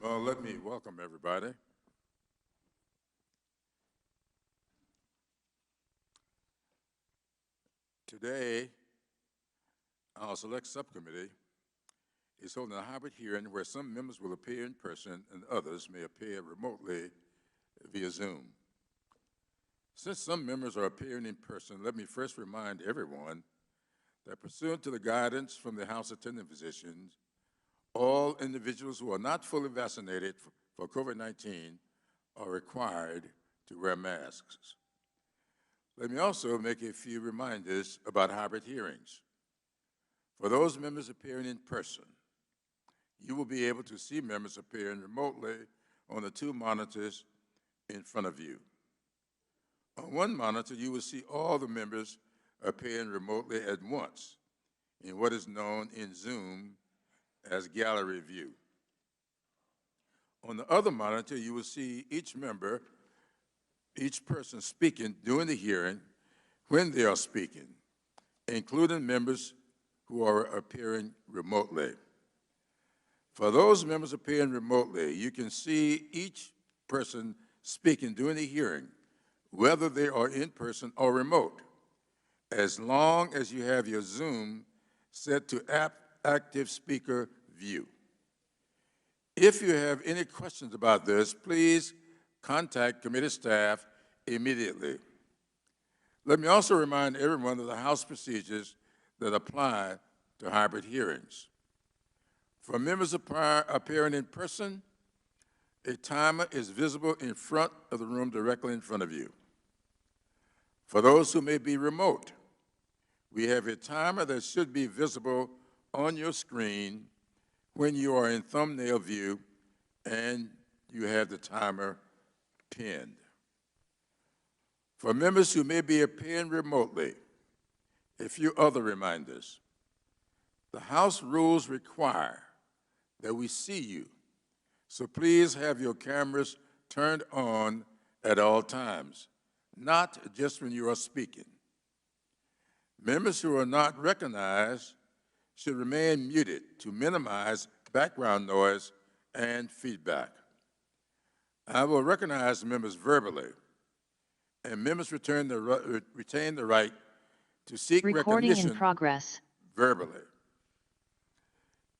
Well, let me welcome everybody. Today, our select subcommittee is holding a hybrid hearing where some members will appear in person and others may appear remotely via Zoom. Since some members are appearing in person, let me first remind everyone that pursuant to the guidance from the House attending physicians, all individuals who are not fully vaccinated for COVID-19 are required to wear masks. Let me also make a few reminders about hybrid hearings. For those members appearing in person, you will be able to see members appearing remotely on the two monitors in front of you. On one monitor, you will see all the members appearing remotely at once. in what is known in Zoom as gallery view. On the other monitor, you will see each member, each person speaking during the hearing when they are speaking, including members who are appearing remotely. For those members appearing remotely, you can see each person speaking during the hearing, whether they are in person or remote, as long as you have your Zoom set to active speaker view. If you have any questions about this, please contact committee staff immediately. Let me also remind everyone of the House procedures that apply to hybrid hearings. For members appearing in person, a timer is visible in front of the room directly in front of you. For those who may be remote, we have a timer that should be visible on your screen when you are in thumbnail view and you have the timer pinned. For members who may be appearing remotely, a few other reminders. The House rules require that we see you, so please have your cameras turned on at all times, not just when you are speaking. Members who are not recognized should remain muted to minimize background noise and feedback. I will recognize members verbally, and members retain the right to seek recognition in progress. verbally.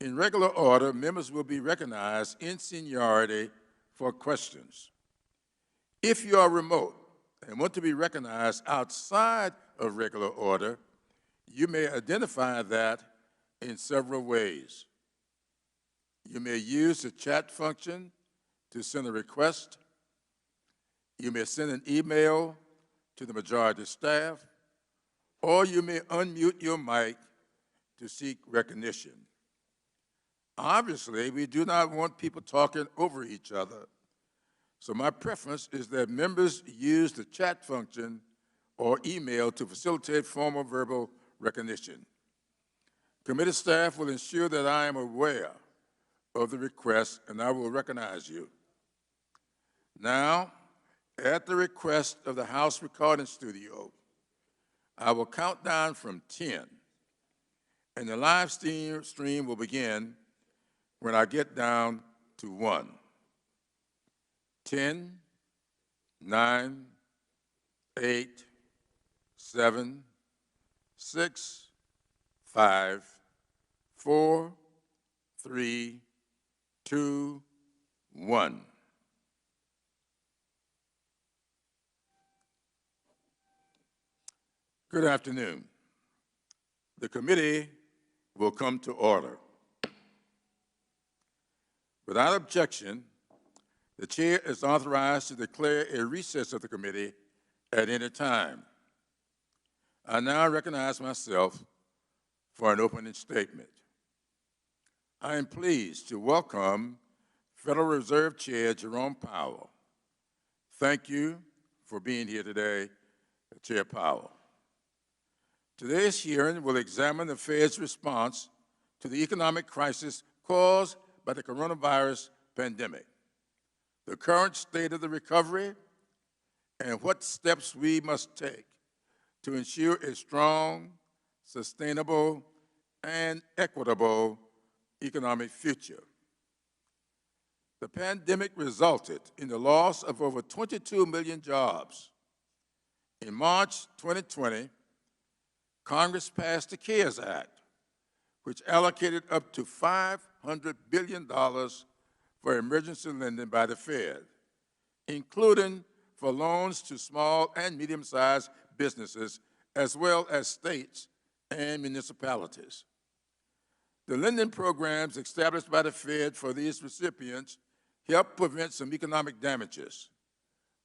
In regular order, members will be recognized in seniority for questions. If you are remote and want to be recognized outside of regular order, you may identify that in several ways. You may use the chat function to send a request. You may send an email to the majority staff, or you may unmute your mic to seek recognition. Obviously, we do not want people talking over each other, so my preference is that members use the chat function or email to facilitate formal verbal recognition. Committee staff will ensure that I am aware of the request and I will recognize you. Now, at the request of the House Recording Studio, I will count down from 10, and the live stream will begin when I get down to 1. 10, 9, 8, 7, 6, 5, 4, 3, 2, 1. Good afternoon. The committee will come to order. Without objection, the chair is authorized to declare a recess of the committee at any time. I now recognize myself for an opening statement. I am pleased to welcome Federal Reserve Chair Jerome Powell. Thank you for being here today, Chair Powell. Today's hearing will examine the Fed's response to the economic crisis caused by the coronavirus pandemic, the current state of the recovery, and what steps we must take to ensure a strong, sustainable, and equitable economic future. The pandemic resulted in the loss of over 22 million jobs. In March 2020, Congress passed the CARES Act, which allocated up to $500 billion for emergency lending by the Fed, including for loans to small and medium-sized businesses, as well as states and municipalities. The lending programs established by the Fed for these recipients helped prevent some economic damages,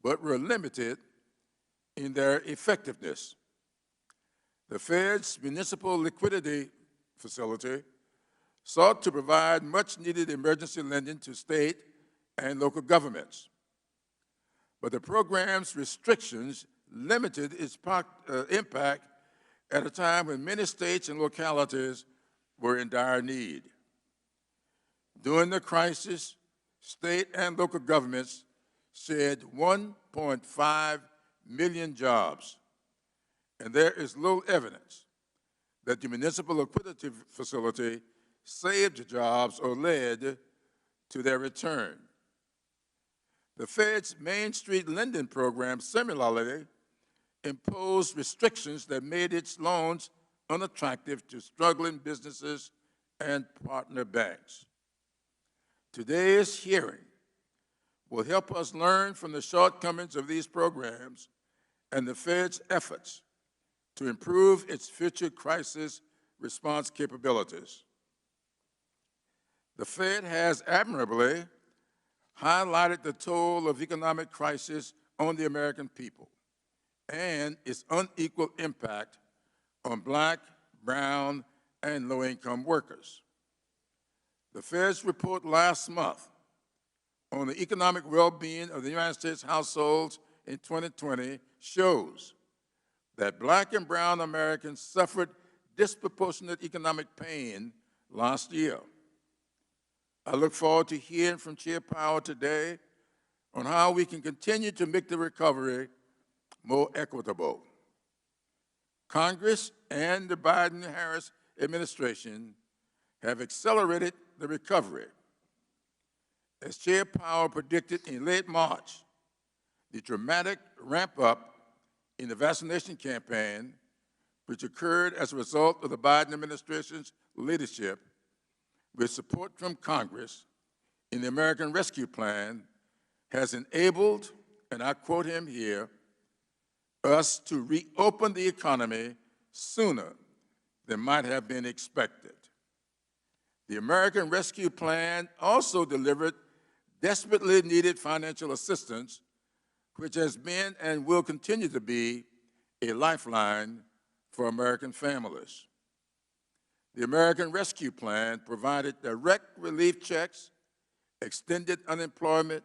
but were limited in their effectiveness. The Fed's Municipal Liquidity Facility sought to provide much-needed emergency lending to state and local governments, but the program's restrictions limited its impact at a time when many states and localities were in dire need. During the crisis, state and local governments shed 1.5 million jobs, and there is little evidence that the municipal liquidity facility saved jobs or led to their return. The Fed's Main Street lending program similarly imposed restrictions that made its loans unattractive to struggling businesses and partner banks. Today's hearing will help us learn from the shortcomings of these programs and the Fed's efforts to improve its future crisis response capabilities. The Fed has admirably highlighted the toll of economic crisis on the American people and its unequal impact on Black, brown, and low-income workers. The Fed's report last month on the economic well-being of the United States households in 2020 shows that Black and brown Americans suffered disproportionate economic pain last year. I look forward to hearing from Chair Powell today on how we can continue to make the recovery more equitable. Congress and the Biden-Harris administration have accelerated the recovery. As Chair Powell predicted in late March, the dramatic ramp-up in the vaccination campaign, which occurred as a result of the Biden administration's leadership, with support from Congress in the American Rescue Plan, has enabled, and I quote him here, us to reopen the economy sooner than might have been expected. The American Rescue Plan also delivered desperately needed financial assistance, which has been and will continue to be a lifeline for American families. The American Rescue Plan provided direct relief checks, extended unemployment,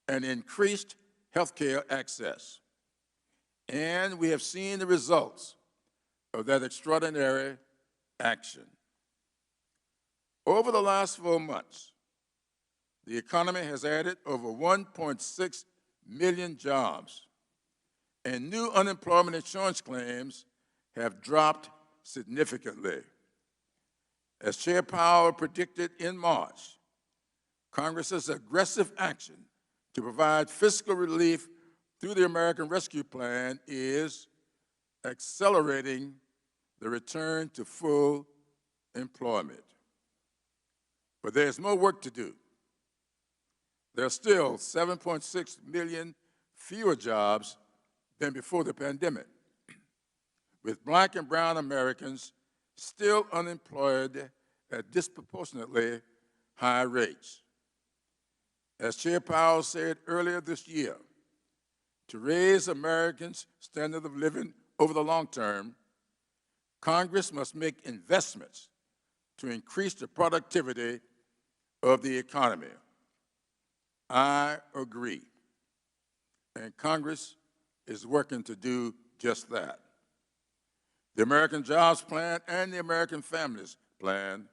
and increased health care access. And we have seen the results of that extraordinary action. Over the last 4 months, the economy has added over 1.6 million jobs, and new unemployment insurance claims have dropped significantly. As Chair Powell predicted in March, Congress's aggressive action to provide fiscal relief through the American Rescue Plan is accelerating the return to full employment. But there's more work to do. There are still 7.6 million fewer jobs than before the pandemic, with Black and brown Americans still unemployed at disproportionately high rates. As Chair Powell said earlier this year, to raise Americans' standard of living over the long term, Congress must make investments to increase the productivity of the economy. I agree, and Congress is working to do just that. The American Jobs Plan and the American Families Plan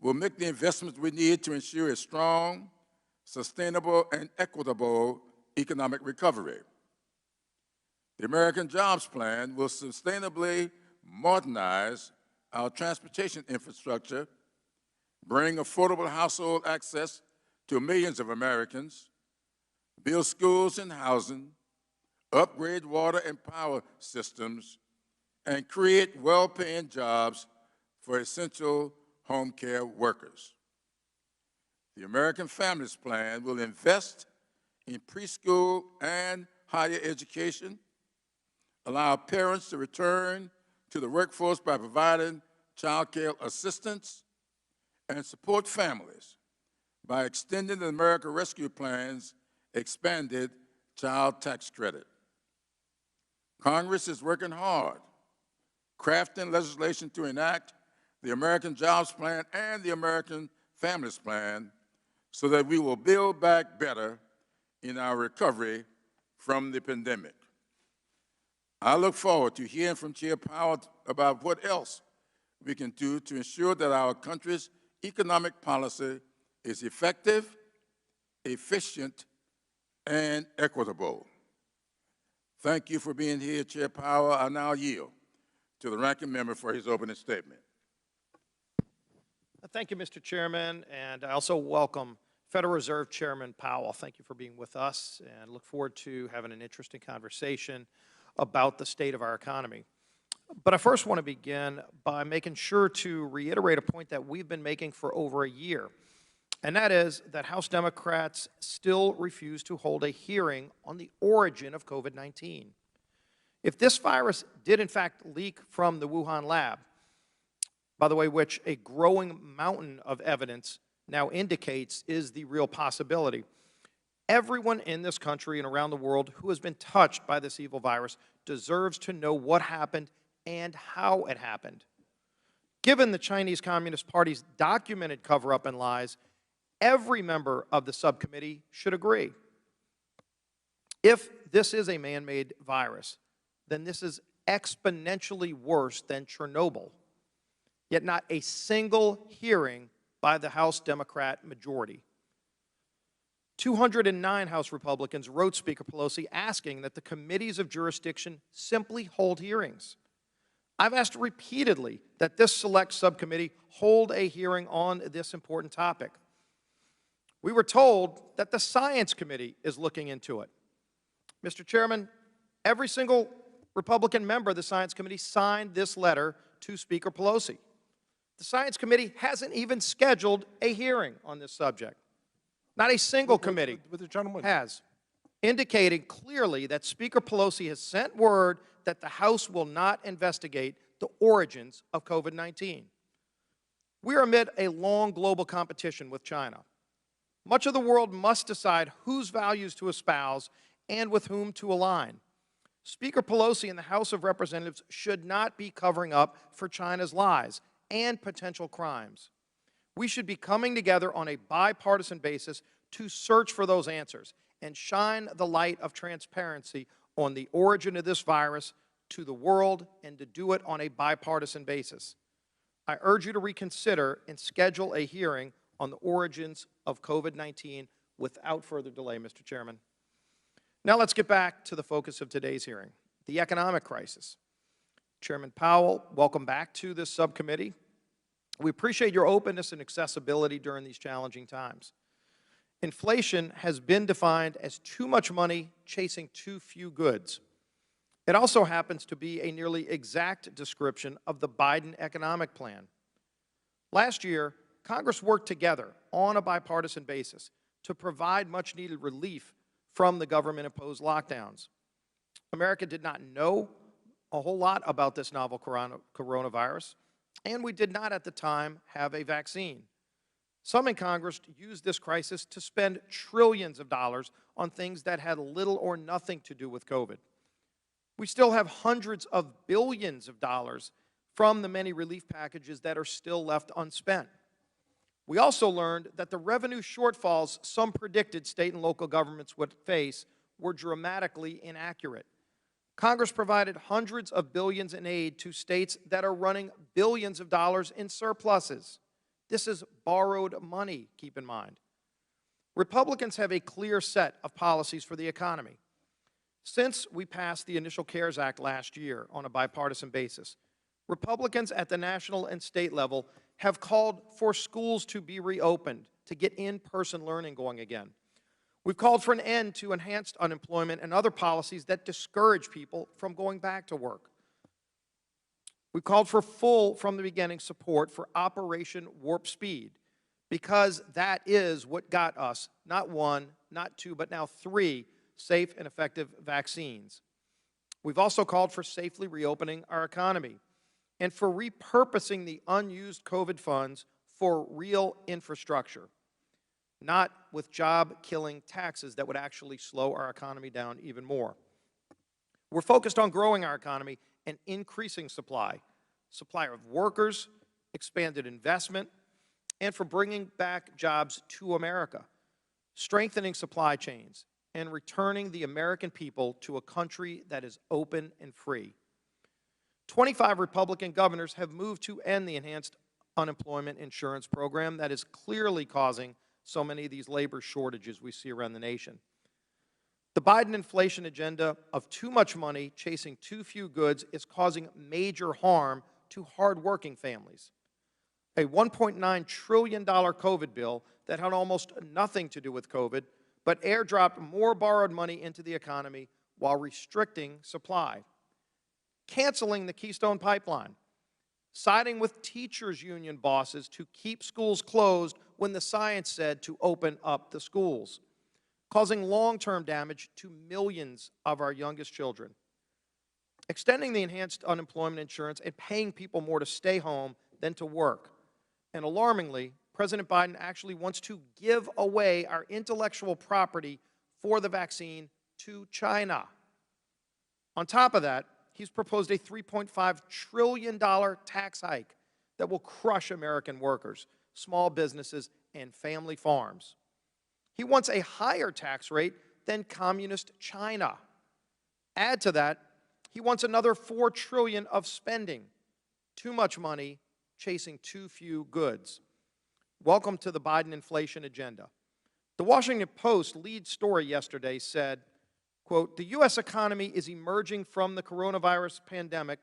will make the investments we need to ensure a strong, sustainable, and equitable economic recovery. The American Jobs Plan will sustainably modernize our transportation infrastructure, bring affordable household access to millions of Americans, build schools and housing, upgrade water and power systems, and create well-paying jobs for essential home care workers. The American Families Plan will invest in preschool and higher education, allow parents to return to the workforce by providing child care assistance, and support families by extending the American Rescue Plan's expanded child tax credit. Congress is working hard, crafting legislation to enact the American Jobs Plan and the American Families Plan so that we will build back better in our recovery from the pandemic. I look forward to hearing from Chair Powell about what else we can do to ensure that our country's economic policy is effective, efficient, and equitable. Thank you for being here, Chair Powell. I now yield to the ranking member for his opening statement. Thank you, Mr. Chairman, and I also welcome Federal Reserve Chairman Powell. Thank you for being with us, and look forward to having an interesting conversation about the state of our economy. But I first want to begin by making sure to reiterate a point that we've been making for over a year, and that is that House Democrats still refuse to hold a hearing on the origin of COVID-19. If this virus did in fact leak from the Wuhan lab, by the way, which a growing mountain of evidence now indicates is the real possibility, everyone in this country and around the world who has been touched by this evil virus deserves to know what happened and how it happened. Given the Chinese Communist Party's documented cover-up and lies, every member of the subcommittee should agree. If this is a man-made virus, then this is exponentially worse than Chernobyl. Yet not a single hearing by the House Democrat majority. 209 House Republicans wrote Speaker Pelosi asking that the committees of jurisdiction simply hold hearings. I've asked repeatedly that this select subcommittee hold a hearing on this important topic. We were told that the Science Committee is looking into it. Mr. Chairman, every single Republican member of the Science Committee signed this letter to Speaker Pelosi. The Science Committee hasn't even scheduled a hearing on this subject. Not a single committee has, indicating clearly that Speaker Pelosi has sent word that the House will not investigate the origins of COVID-19. We are amid a long global competition with China. Much of the world must decide whose values to espouse and with whom to align. Speaker Pelosi and the House of Representatives should not be covering up for China's lies and potential crimes. We should be coming together on a bipartisan basis to search for those answers and shine the light of transparency on the origin of this virus to the world, and to do it on a bipartisan basis. I urge you to reconsider and schedule a hearing on the origins of COVID-19 without further delay, Mr. Chairman. Now let's get back to the focus of today's hearing, the economic crisis. Chairman Powell, welcome back to this subcommittee. We appreciate your openness and accessibility during these challenging times. Inflation has been defined as too much money chasing too few goods. It also happens to be a nearly exact description of the Biden economic plan. Last year, Congress worked together on a bipartisan basis to provide much-needed relief from the government-imposed lockdowns. America did not know a whole lot about this novel coronavirus, and we did not at the time have a vaccine. Some in Congress used this crisis to spend trillions of dollars on things that had little or nothing to do with COVID. We still have hundreds of billions of dollars from the many relief packages that are still left unspent. We also learned that the revenue shortfalls some predicted state and local governments would face were dramatically inaccurate. Congress provided hundreds of billions in aid to states that are running billions of dollars in surpluses. This is borrowed money, keep in mind. Republicans have a clear set of policies for the economy. Since we passed the initial CARES Act last year on a bipartisan basis, Republicans at the national and state level have called for schools to be reopened, to get in-person learning going again. We've called for an end to enhanced unemployment and other policies that discourage people from going back to work. We've called for full, from the beginning, support for Operation Warp Speed, because that is what got us not one, not two, but now 3 safe and effective vaccines. We've also called for safely reopening our economy and for repurposing the unused COVID funds for real infrastructure, not with job-killing taxes that would actually slow our economy down even more. We're focused on growing our economy and increasing supply of workers, expanded investment, and for bringing back jobs to America, strengthening supply chains, and returning the American people to a country that is open and free. 25 Republican governors have moved to end the enhanced unemployment insurance program that is clearly causing so many of these labor shortages we see around the nation. The Biden inflation agenda of too much money chasing too few goods is causing major harm to hardworking families. A $1.9 trillion COVID bill that had almost nothing to do with COVID, but airdropped more borrowed money into the economy while restricting supply. Canceling the Keystone Pipeline. Siding with teachers' union bosses to keep schools closed when the science said to open up the schools. Causing long-term damage to millions of our youngest children. Extending the enhanced unemployment insurance and paying people more to stay home than to work. And alarmingly, President Biden actually wants to give away our intellectual property for the vaccine to China. On top of that, he's proposed a $3.5 trillion tax hike that will crush American workers, small businesses, and family farms. He wants a higher tax rate than communist China. Add to that, he wants another $4 trillion of spending. Too much money chasing too few goods. Welcome to the Biden inflation agenda. The Washington Post lead story yesterday said, quote, "The U.S. economy is emerging from the coronavirus pandemic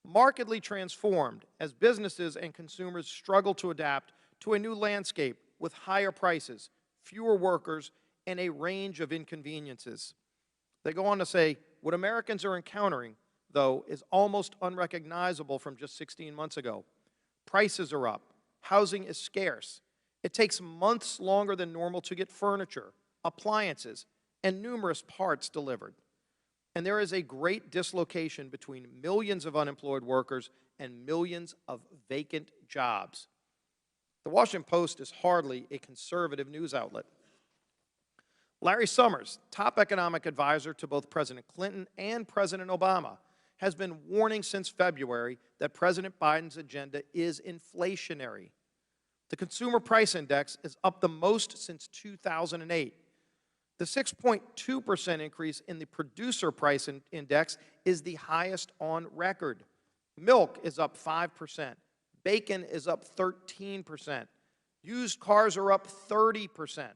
markedly transformed as businesses and consumers struggle to adapt to a new landscape with higher prices, fewer workers, and a range of inconveniences." They go on to say, what Americans are encountering, though, is almost unrecognizable from just 16 months ago. Prices are up. Housing is scarce. It takes months longer than normal to get furniture, appliances, and numerous parts delivered. And there is a great dislocation between millions of unemployed workers and millions of vacant jobs. The Washington Post is hardly a conservative news outlet. Larry Summers, top economic advisor to both President Clinton and President Obama, has been warning since February that President Biden's agenda is inflationary. The Consumer Price Index is up the most since 2008. The 6.2% increase in the Producer Price Index is the highest on record. Milk is up 5%. Bacon is up 13%. Used cars are up 30%.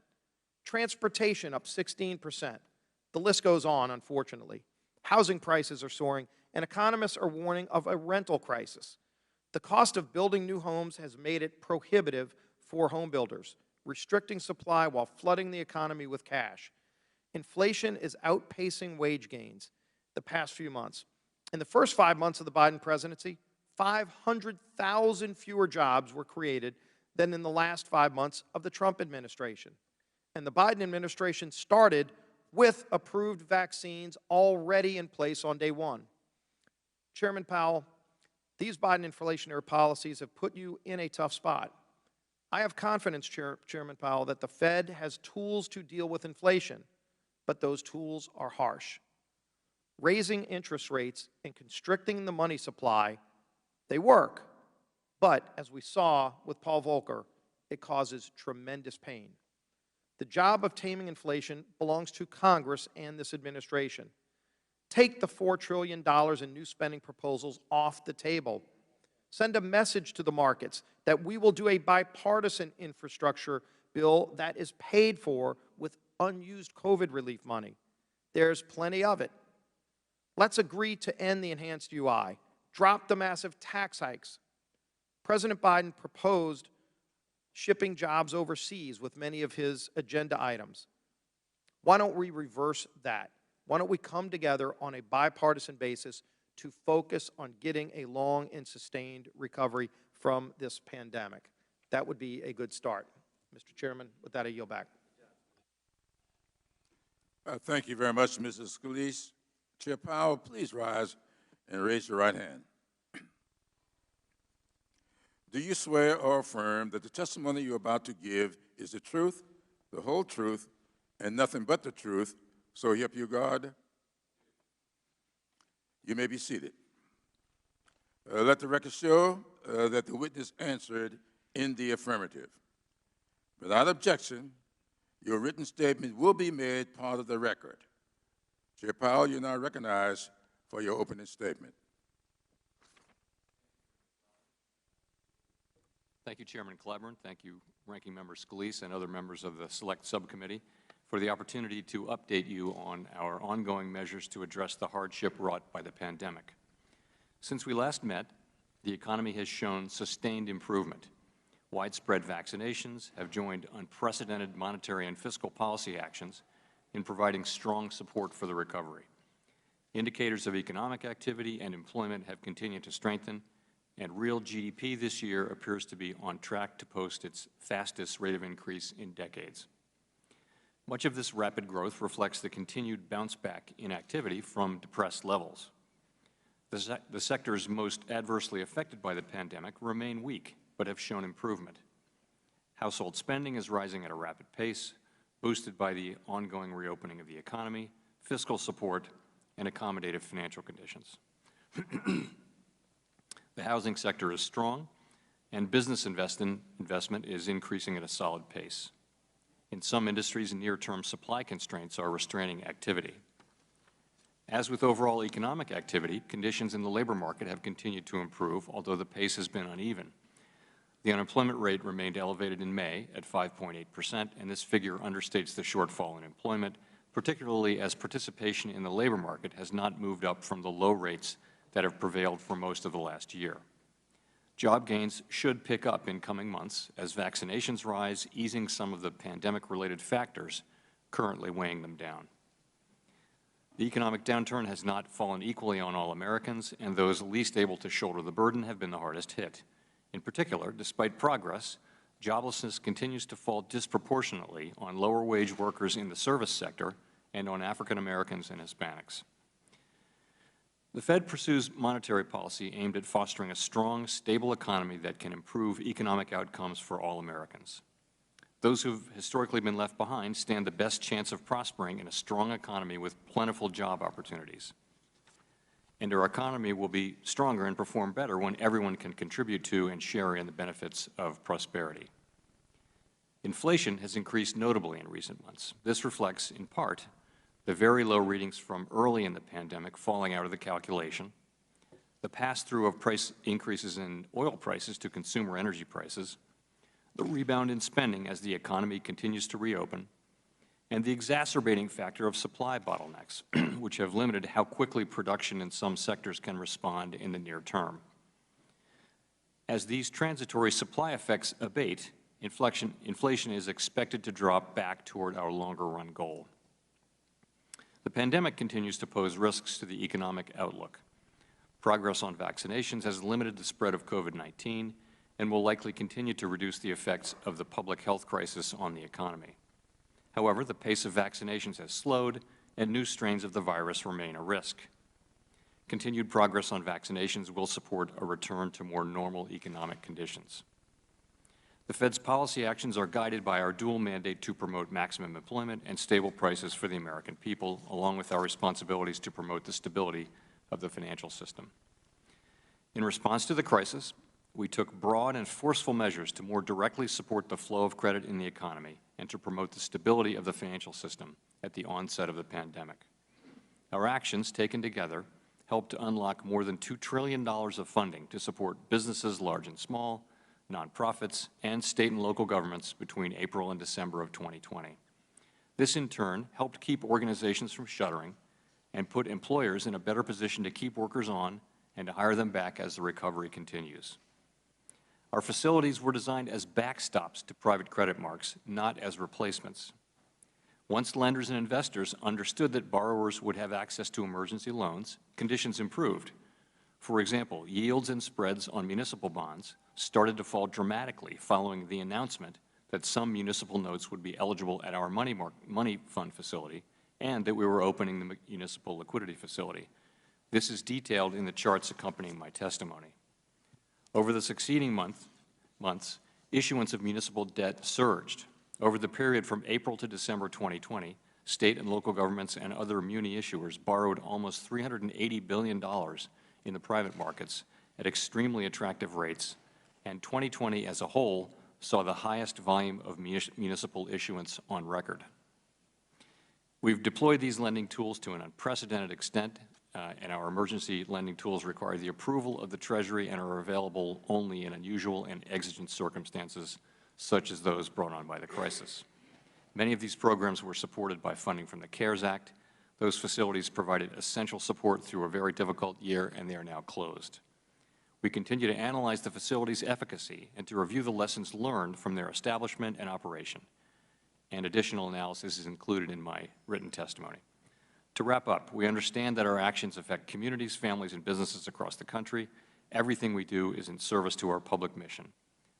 Transportation up 16%. The list goes on, unfortunately. Housing prices are soaring, and economists are warning of a rental crisis. The cost of building new homes has made it prohibitive for home builders, restricting supply while flooding the economy with cash. Inflation is outpacing wage gains the past few months. In the first 5 months of the Biden presidency, 500,000 fewer jobs were created than in the last 5 months of the Trump administration. And the Biden administration started with approved vaccines already in place on day one. Chairman Powell, these Biden inflationary policies have put you in a tough spot. I have confidence, Chairman Powell, that the Fed has tools to deal with inflation, but those tools are harsh. Raising interest rates and constricting the money supply, they work. But, as we saw with Paul Volcker, it causes tremendous pain. The job of taming inflation belongs to Congress and this administration. Take the $4 trillion in new spending proposals off the table. Send a message to the markets that we will do a bipartisan infrastructure bill that is paid for with unused COVID relief money. There's plenty of it. Let's agree to end the enhanced UI. Drop the massive tax hikes. President Biden proposed shipping jobs overseas with many of his agenda items. Why don't we reverse that? Why don't we come together on a bipartisan basis to focus on getting a long and sustained recovery from this pandemic? That would be a good start. Mr. Chairman, with that, I yield back. Thank you very much, Mrs. Scalise. Chair Powell, please rise and raise your right hand. Do you swear or affirm that the testimony you're about to give is the truth, the whole truth, and nothing but the truth, so help you God? You may be seated. Let the record show that the witness answered in the affirmative. Without objection, Your written statement will be made part of the record. Chair Powell, you're now recognized for your opening statement. Thank you, Chairman Cleburne. Thank you, Ranking Member Scalise and other members of the Select Subcommittee for the opportunity to update you on our ongoing measures to address the hardship wrought by the pandemic. Since we last met, the economy has shown sustained improvement. Widespread vaccinations have joined unprecedented monetary and fiscal policy actions in providing strong support for the recovery. Indicators of economic activity and employment have continued to strengthen, and real GDP this year appears to be on track to post its fastest rate of increase in decades. Much of this rapid growth reflects the continued bounce back in activity from depressed levels. The sectors most adversely affected by the pandemic remain weak, but have shown improvement. Household spending is rising at a rapid pace, boosted by the ongoing reopening of the economy, fiscal support, and accommodative financial conditions. The housing sector is strong, and business investment is increasing at a solid pace. In some industries, near-term supply constraints are restraining activity. As with overall economic activity, conditions in the labor market have continued to improve, although the pace has been uneven. The unemployment rate remained elevated in May at 5.8%, and this figure understates the shortfall in employment, particularly as participation in the labor market has not moved up from the low rates that have prevailed for most of the last year. Job gains should pick up in coming months as vaccinations rise, easing some of the pandemic-related factors currently weighing them down. The economic downturn has not fallen equally on all Americans, and those least able to shoulder the burden have been the hardest hit. In particular, despite progress, joblessness continues to fall disproportionately on lower-wage workers in the service sector and on African Americans and Hispanics. The Fed pursues monetary policy aimed at fostering a strong, stable economy that can improve economic outcomes for all Americans. Those who have historically been left behind stand the best chance of prospering in a strong economy with plentiful job opportunities. And our economy will be stronger and perform better when everyone can contribute to and share in the benefits of prosperity. Inflation has increased notably in recent months. This reflects, in part, the very low readings from early in the pandemic falling out of the calculation, the pass-through of price increases in oil prices to consumer energy prices, the rebound in spending as the economy continues to reopen, and the exacerbating factor of supply bottlenecks, which have limited how quickly production in some sectors can respond in the near term. As these transitory supply effects abate, inflation is expected to drop back toward our longer-run goal. The pandemic continues to pose risks to the economic outlook. Progress on vaccinations has limited the spread of COVID-19 and will likely continue to reduce the effects of the public health crisis on the economy. However, the pace of vaccinations has slowed, and new strains of the virus remain a risk. Continued progress on vaccinations will support a return to more normal economic conditions. The Fed's policy actions are guided by our dual mandate to promote maximum employment and stable prices for the American people, along with our responsibilities to promote the stability of the financial system. In response to the crisis, we took broad and forceful measures to more directly support the flow of credit in the economy and to promote the stability of the financial system at the onset of the pandemic. Our actions, taken together, helped to unlock more than $2 trillion of funding to support businesses large and small, nonprofits, and state and local governments between April and December of 2020. This, in turn, helped keep organizations from shuttering and put employers in a better position to keep workers on and to hire them back as the recovery continues. Our facilities were designed as backstops to private credit marks, not as replacements. Once lenders and investors understood that borrowers would have access to emergency loans, conditions improved. For example, yields and spreads on municipal bonds started to fall dramatically following the announcement that some municipal notes would be eligible at our money fund facility and that we were opening the municipal liquidity facility. This is detailed in the charts accompanying my testimony. Over the succeeding months, issuance of municipal debt surged. Over the period from April to December 2020, state and local governments and other muni issuers borrowed almost $380 billion in the private markets at extremely attractive rates, and 2020 as a whole saw the highest volume of municipal issuance on record. We've deployed these lending tools to an unprecedented extent, and our emergency lending tools require the approval of the Treasury and are available only in unusual and exigent circumstances, such as those brought on by the crisis. Many of these programs were supported by funding from the CARES Act. Those facilities provided essential support through a very difficult year, and they are now closed. We continue to analyze the facilities' efficacy and to review the lessons learned from their establishment and operation, and additional analysis is included in my written testimony. To wrap up, we understand that our actions affect communities, families, and businesses across the country. Everything we do is in service to our public mission.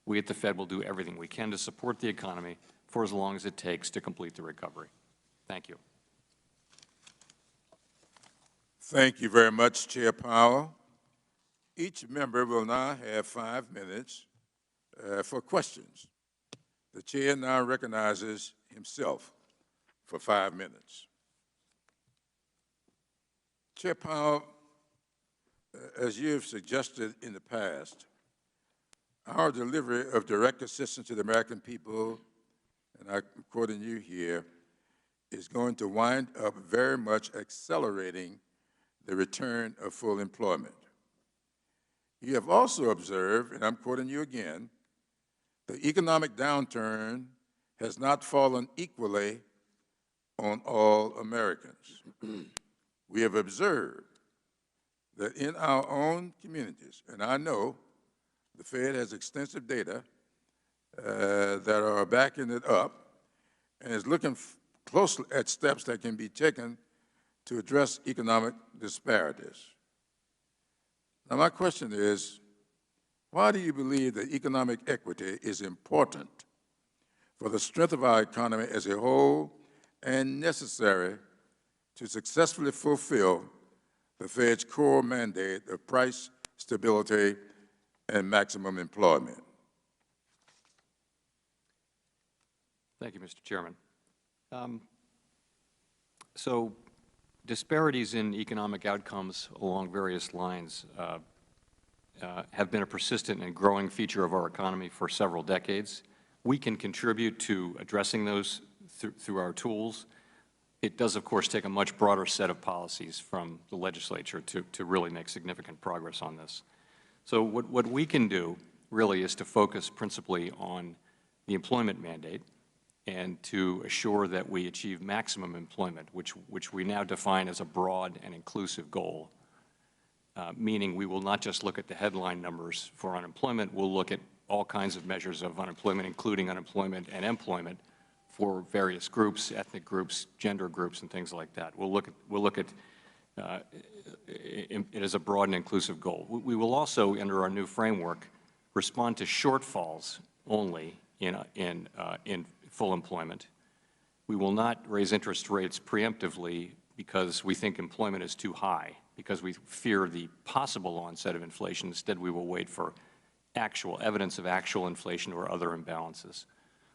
We at the Fed will do everything we can to support the economy for as long as it takes to complete the recovery. Thank you. Thank you very much, Chair Powell. Each member will now have 5 minutes for questions. The Chair now recognizes himself for 5 minutes. Chair Powell, as you have suggested in the past, our delivery of direct assistance to the American people, and I'm quoting you here, is going to wind up very much accelerating the return of full employment. You have also observed, and I'm quoting you again, the economic downturn has not fallen equally on all Americans. We have observed that in our own communities, and I know the Fed has extensive data that are backing it up and is looking closely at steps that can be taken to address economic disparities. Now, my question is, why do you believe that economic equity is important for the strength of our economy as a whole and necessary to successfully fulfill the Fed's core mandate of price stability and maximum employment? Thank you, Mr. Chairman. So disparities in economic outcomes along various lines have been a persistent and growing feature of our economy for several decades. We can contribute to addressing those through our tools. It does, of course, take a much broader set of policies from the legislature to really make significant progress on this. So what we can do really is to focus principally on the employment mandate and to assure that we achieve maximum employment, which we now define as a broad and inclusive goal, meaning we will not just look at the headline numbers for unemployment, we'll look at all kinds of measures of unemployment, including unemployment and employment for various groups, ethnic groups, gender groups, and things like that. We'll look at it as a broad and inclusive goal. We will also, under our new framework, respond to shortfalls only in full employment. We will not raise interest rates preemptively because we think employment is too high, because we fear the possible onset of inflation. Instead, we will wait for actual evidence of actual inflation or other imbalances.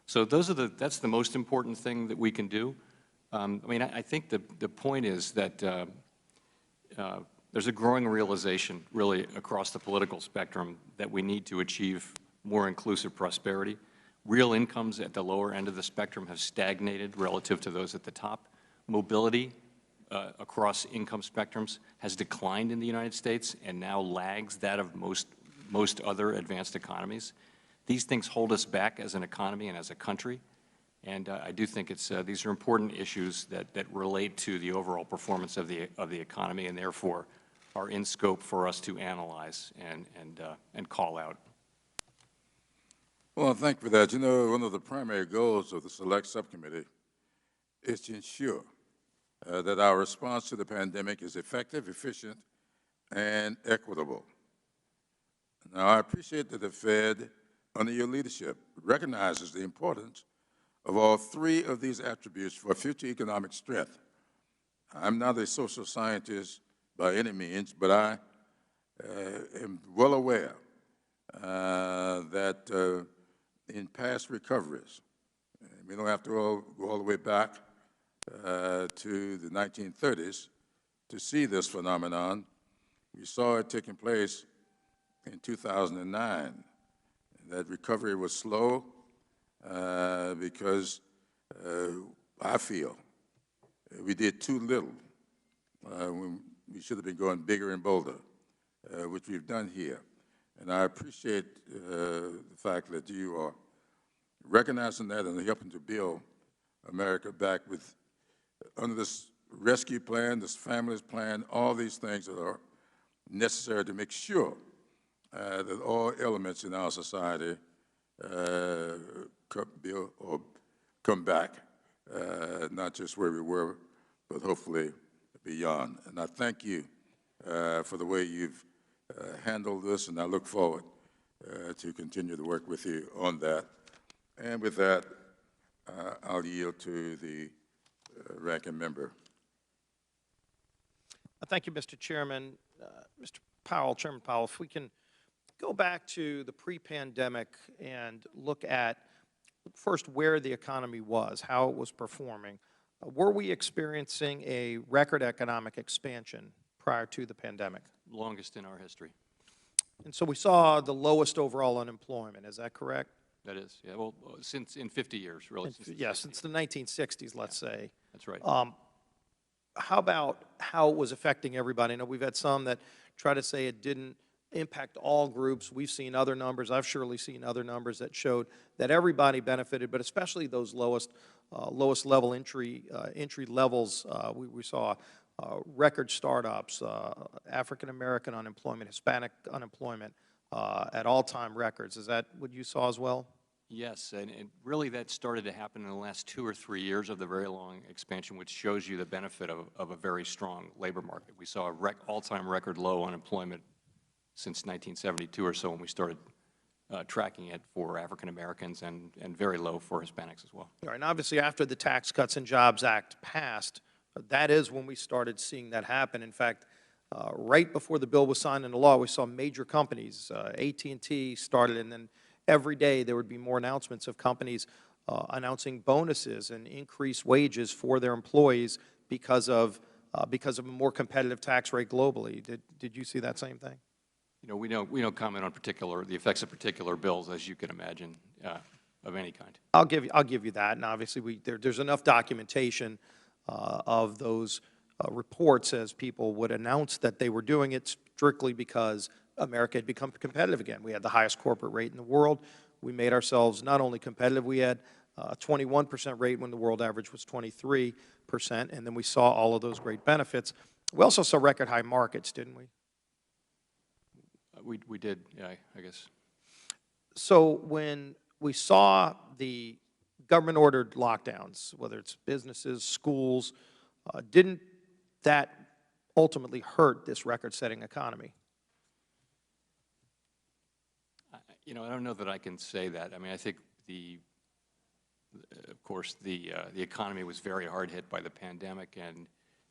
So that's the most important thing that we can do. I mean, I think the point is that there's a growing realization really across the political spectrum that we need to achieve more inclusive prosperity. Real incomes at the lower end of the spectrum have stagnated relative to those at the top. Mobility across income spectrums has declined in the United States and now lags that of most other advanced economies. These things hold us back as an economy and as a country, and I do think these are important issues that relate to the overall performance of the economy and therefore are in scope for us to analyze and call out. Well, thank you for that. You know, one of the primary goals of the Select Subcommittee is to ensure that our response to the pandemic is effective, efficient, and equitable. Now, I appreciate that the Fed, under your leadership, recognizes the importance of all three of these attributes for future economic strength. I'm not a social scientist by any means, but I am well aware that in past recoveries, we don't have to go all the way back to the 1930s to see this phenomenon. We saw it taking place in 2009. That recovery was slow because I feel we did too little when we should have been going bigger and bolder, which we've done here. And I appreciate the fact that you are recognizing that and helping to build America back with, under this rescue plan, this families plan, all these things that are necessary to make sure that all elements in our society come back, not just where we were, but hopefully beyond. And I thank you for the way you've handled this, and I look forward to continue to work with you on that. And with that, I'll yield to the ranking member. Thank you, Mr. Chairman. Mr. Powell, Chairman Powell, if we can go back to the pre-pandemic and look at first where the economy was, how it was performing. Were we experiencing a record economic expansion prior to the pandemic? Longest in our history. And so we saw the lowest overall unemployment, is that correct? That is, yeah, well, since in 50 years, really. Since the 1960s, let's say. That's right. How about how it was affecting everybody? I know we've had some that try to say it didn't impact all groups. We've seen other numbers. I've surely seen other numbers that showed that everybody benefited, but especially those lowest level entry levels. We saw record startups, African-American unemployment, Hispanic unemployment at all-time records. Is that what you saw as well? Yes, and really that started to happen in the last 2 or 3 years of the very long expansion, which shows you the benefit of a very strong labor market. We saw a all-time record low unemployment since 1972 or so when we started tracking it for African Americans and very low for Hispanics as well. All right, and obviously after the Tax Cuts and Jobs Act passed, that is when we started seeing that happen. In fact, right before the bill was signed into law, we saw major companies, AT&T started, and then every day there would be more announcements of companies announcing bonuses and increased wages for their employees because of a more competitive tax rate globally. Did you see that same thing? You know, we don't comment on the effects of particular bills, as you can imagine, of any kind. I'll give you that, and obviously there's enough documentation of those reports as people would announce that they were doing it strictly because America had become competitive again. We had the highest corporate rate in the world. We made ourselves not only competitive, we had a 21% rate when the world average was 23%, and then we saw all of those great benefits. We also saw record high markets, didn't we? We did, yeah, I guess. So when we saw the government-ordered lockdowns, whether it's businesses, schools, didn't that ultimately hurt this record-setting economy? You know, I don't know that I can say that. I mean, I think of course, the economy was very hard hit by the pandemic, and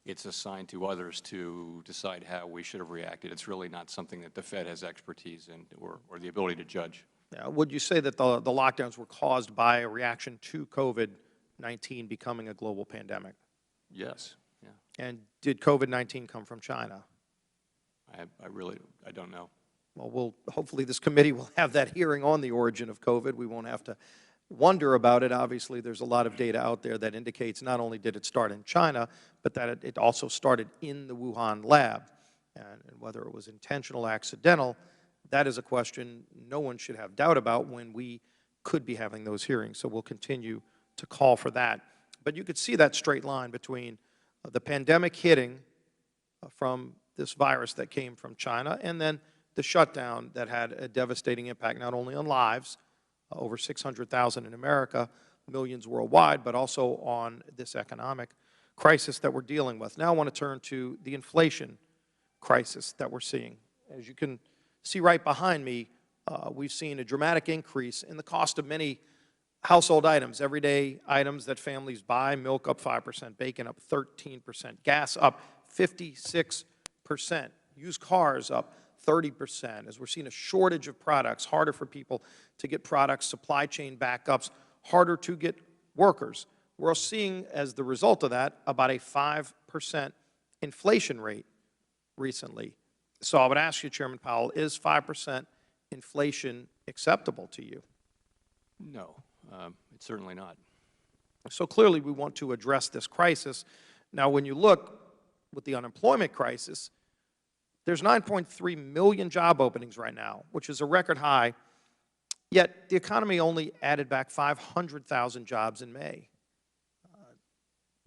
it's assigned to others to decide how we should have reacted. It's really not something that the Fed has expertise in or the ability to judge. Would you say that the lockdowns were caused by a reaction to COVID-19 becoming a global pandemic? Yes, yeah. And did COVID-19 come from China? I don't know. Well, hopefully this committee will have that hearing on the origin of COVID. We won't have to wonder about it. Obviously, there's a lot of data out there that indicates not only did it start in China, but that it also started in the Wuhan lab. And whether it was intentional or accidental, that is a question no one should have doubt about when we could be having those hearings. So we'll continue to call for that. But you could see that straight line between the pandemic hitting from this virus that came from China and then the shutdown that had a devastating impact not only on lives, over 600,000 in America, millions worldwide, but also on this economic crisis that we're dealing with. Now I want to turn to the inflation crisis that we're seeing. As you can see right behind me, we've seen a dramatic increase in the cost of many household items, everyday items that families buy. Milk up 5%, bacon up 13%, gas up 56%, used cars up 30%, as we're seeing a shortage of products, harder for people to get products, supply chain backups, harder to get workers. We're seeing, as the result of that, about a 5% inflation rate recently. So I would ask you, Chairman Powell, is 5% inflation acceptable to you? No. It's certainly not. So clearly we want to address this crisis. Now, when you look with the unemployment crisis, there's 9.3 million job openings right now, which is a record high, yet the economy only added back 500,000 jobs in May.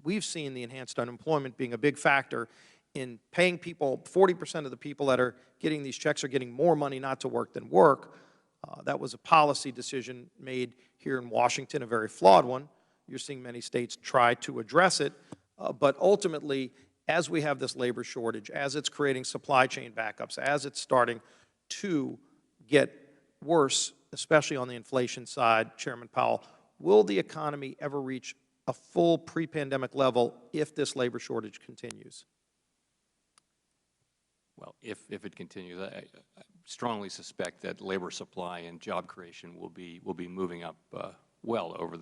We've seen the enhanced unemployment being a big factor in paying people. 40% of the people that are getting these checks are getting more money not to work than work. That was a policy decision made here in Washington, a very flawed one. You're seeing many states try to address it, but ultimately, as we have this labor shortage, as it's creating supply chain backups, as it's starting to get worse, especially on the inflation side, Chairman Powell, will the economy ever reach a full pre-pandemic level if this labor shortage continues? Well, if it continues, I strongly suspect that labor supply and job creation will be moving up well over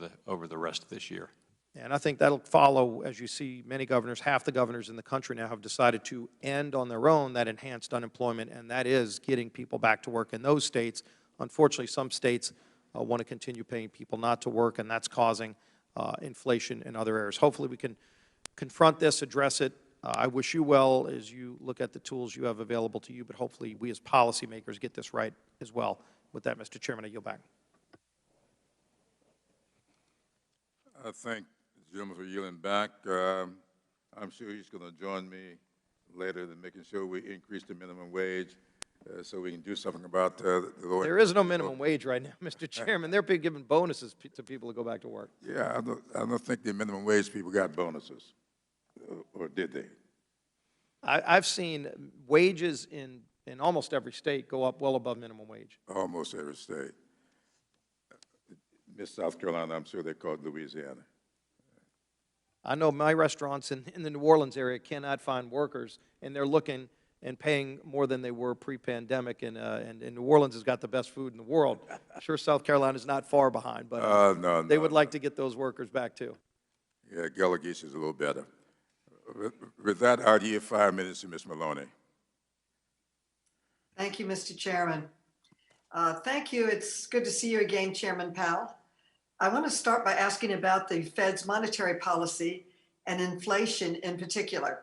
the rest of this year. And I think that'll follow, as you see many governors, half the governors in the country now have decided to end on their own that enhanced unemployment, and that is getting people back to work in those states. Unfortunately, some states want to continue paying people not to work, and that's causing inflation in other areas. Hopefully we can confront this, address it. I wish you well as you look at the tools you have available to you, but hopefully we as policymakers get this right as well. With that, Mr. Chairman, I yield back. I thank the gentleman for yielding back. I'm sure he's going to join me later in making sure we increase the minimum wage so we can do something about the low. There is no minimum wage right now, Mr. Chairman. They're giving bonuses to people to go back to work. Yeah, I don't think the minimum wage people got bonuses, or did they? I've seen wages in almost every state go up well above minimum wage. Almost every state. Miss South Carolina, I'm sure they call it Louisiana. I know my restaurants in the New Orleans area cannot find workers, and they're looking and paying more than they were pre-pandemic, and New Orleans has got the best food in the world. I'm sure South Carolina is not far behind, but they would like to get those workers back too. Yeah, Gallagher is a little better. With that, I'll yield 5 minutes to Ms. Maloney. Thank you, Mr. Chairman. Thank you. It's good to see you again, Chairman Powell. I want to start by asking about the Fed's monetary policy and inflation in particular.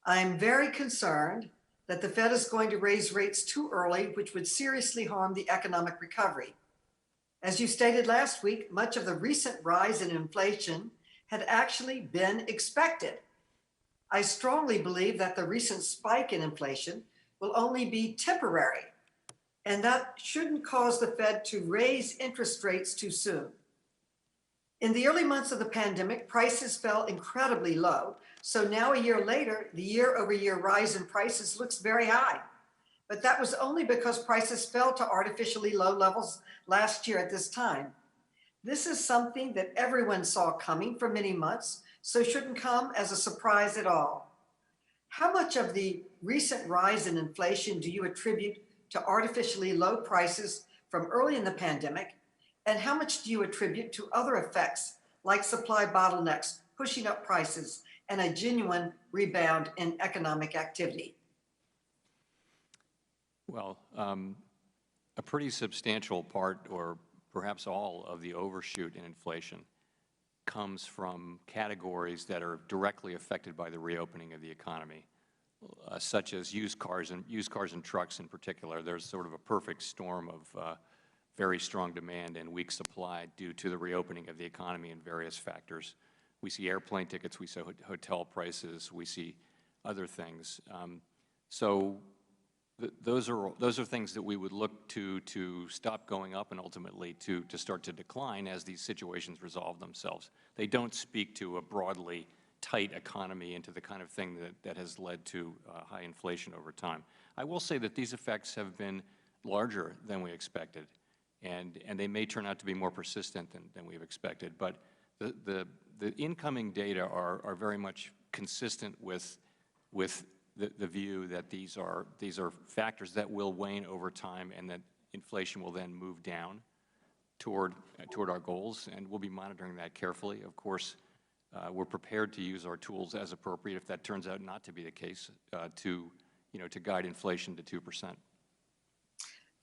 I'm very concerned that the Fed is going to raise rates too early, which would seriously harm the economic recovery. As you stated last week, much of the recent rise in inflation had actually been expected. I strongly believe that the recent spike in inflation will only be temporary, and that shouldn't cause the Fed to raise interest rates too soon. In the early months of the pandemic, prices fell incredibly low. So now a year later, the year-over-year rise in prices looks very high. But that was only because prices fell to artificially low levels last year at this time. This is something that everyone saw coming for many months, so shouldn't come as a surprise at all. How much of the recent rise in inflation do you attribute to artificially low prices from early in the pandemic? And how much do you attribute to other effects like supply bottlenecks, pushing up prices, and a genuine rebound in economic activity? Well, a pretty substantial part, or perhaps all, of the overshoot in inflation comes from categories that are directly affected by the reopening of the economy, such as used cars and trucks in particular. There's sort of a perfect storm of very strong demand and weak supply due to the reopening of the economy and various factors. We see airplane tickets, we see hotel prices, we see other things. Those are things that we would look to stop going up and ultimately to start to decline as these situations resolve themselves. They don't speak to a broadly tight economy and to the kind of thing that has led to high inflation over time. I will say that these effects have been larger than we expected, and they may turn out to be more persistent than we've expected. But the incoming data are very much consistent with the view that these are factors that will wane over time, and that inflation will then move down toward our goals, and we'll be monitoring that carefully. Of course, we're prepared to use our tools as appropriate if that turns out not to be the case, to guide inflation to 2%.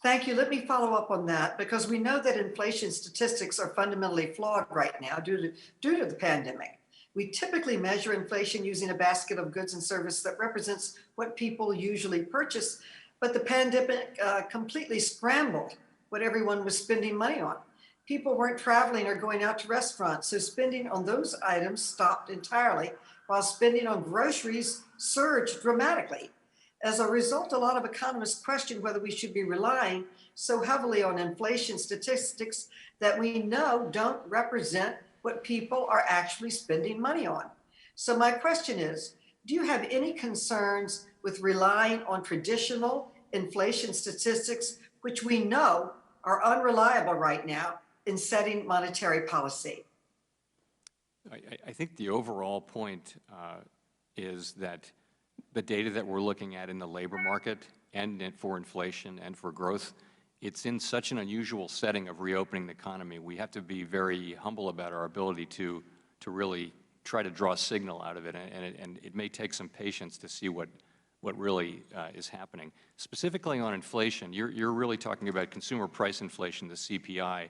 Thank you. Let me follow up on that because we know that inflation statistics are fundamentally flawed right now due to the pandemic. We typically measure inflation using a basket of goods and services that represents what people usually purchase, but the pandemic completely scrambled what everyone was spending money on. People weren't traveling or going out to restaurants, so spending on those items stopped entirely, while spending on groceries surged dramatically. As a result, a lot of economists question whether we should be relying so heavily on inflation statistics that we know don't represent what people are actually spending money on. So my question is, do you have any concerns with relying on traditional inflation statistics, which we know are unreliable right now in setting monetary policy? I think the overall point is that the data that we're looking at in the labor market and for inflation and for growth, it's in such an unusual setting of reopening the economy. We have to be very humble about our ability to really try to draw a signal out of it, and it may take some patience to see what really is happening. Specifically on inflation, you're really talking about consumer price inflation, the CPI.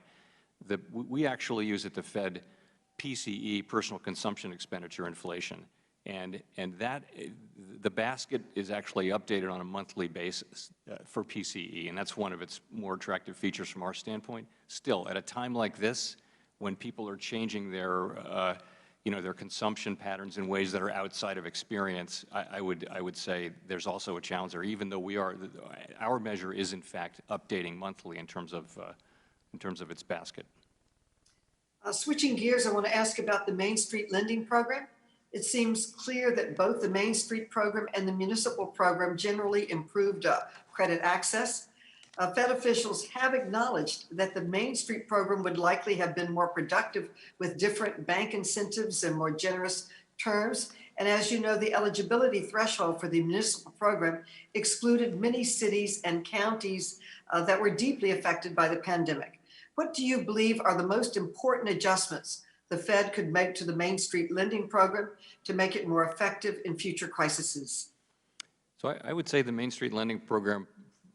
We actually use at the Fed PCE, personal consumption expenditure inflation. And that, the basket is actually updated on a monthly basis for PCE, and that's one of its more attractive features from our standpoint. Still, at a time like this, when people are changing their, their consumption patterns in ways that are outside of experience, I would say there's also a challenge there, even though our measure is in fact updating monthly in terms of its basket. Switching gears, I want to ask about the Main Street Lending Program. It seems clear that both the Main Street program and the municipal program generally improved credit access. Fed officials have acknowledged that the Main Street program would likely have been more productive with different bank incentives and more generous terms. And as you know, the eligibility threshold for the municipal program excluded many cities and counties that were deeply affected by the pandemic. What do you believe are the most important adjustments the Fed could make to the Main Street Lending Program to make it more effective in future crises? So I would say the Main Street Lending Program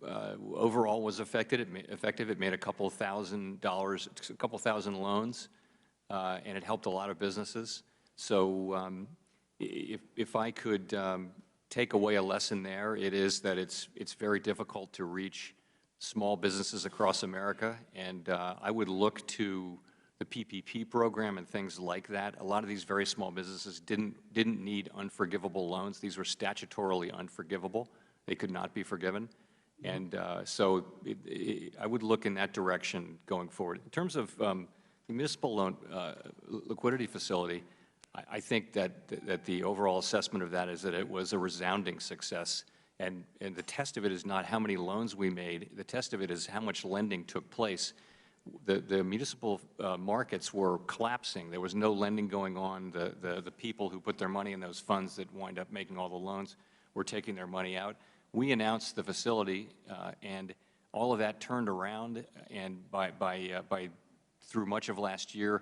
overall was effective. It made a couple thousand loans, and it helped a lot of businesses. So if I could take away a lesson there, it is that it's very difficult to reach small businesses across America, and I would look to the PPP program and things like that. A lot of these very small businesses didn't need unforgivable loans. These were statutorily unforgivable. They could not be forgiven. And so I would look in that direction going forward. In terms of the municipal loan liquidity facility, I think that the overall assessment of that is that it was a resounding success. And the test of it is not how many loans we made. The test of it is how much lending took place. The municipal markets were collapsing. There was no lending going on. The people who put their money in those funds that wind up making all the loans were taking their money out. We announced the facility, and all of that turned around. And through much of last year,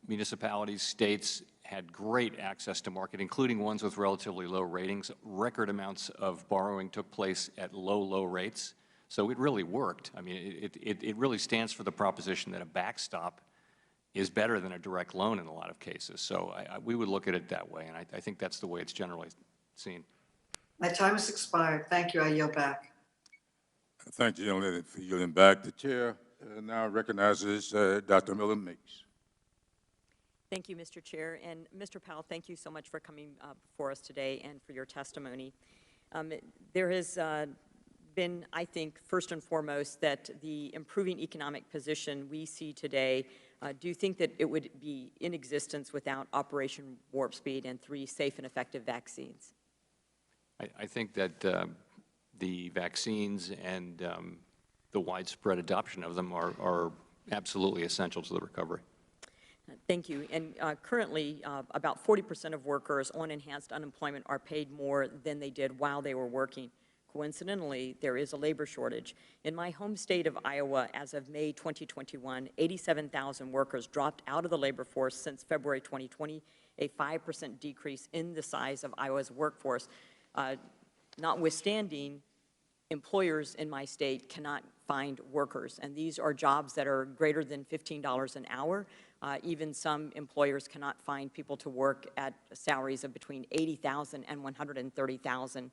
municipalities, states had great access to market, including ones with relatively low ratings. Record amounts of borrowing took place at low rates. So it really worked. I mean, it really stands for the proposition that a backstop is better than a direct loan in a lot of cases. So we would look at it that way, and I think that's the way it's generally seen. My time has expired. Thank you. I yield back. Thank you, gentlemen, for yielding back. The chair now recognizes Dr. Miller Meeks. Thank you, Mr. Chair. And Mr. Powell, thank you so much for coming before us today and for your testimony. There has been, I think, first and foremost, that the improving economic position we see today, do you think that it would be in existence without Operation Warp Speed and 3 safe and effective vaccines? I think that the vaccines and the widespread adoption of them are absolutely essential to the recovery. Thank you. And currently, about 40% of workers on enhanced unemployment are paid more than they did while they were working. Coincidentally, there is a labor shortage. In my home state of Iowa, as of May 2021, 87,000 workers dropped out of the labor force since February 2020, a 5% decrease in the size of Iowa's workforce. Notwithstanding employers in my state cannot find workers, and these are jobs that are greater than $15 an hour. Even some employers cannot find people to work at salaries of between $80,000 and $130,000.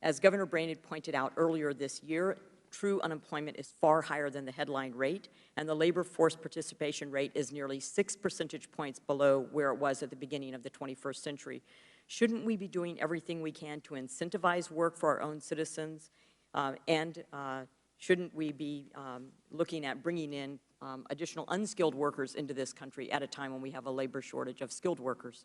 As Governor Brainerd pointed out earlier this year, true unemployment is far higher than the headline rate, and the labor force participation rate is nearly 6 percentage points below where it was at the beginning of the 21st century. Shouldn't we be doing everything we can to incentivize work for our own citizens? Shouldn't we be looking at bringing in additional unskilled workers into this country at a time when we have a labor shortage of skilled workers?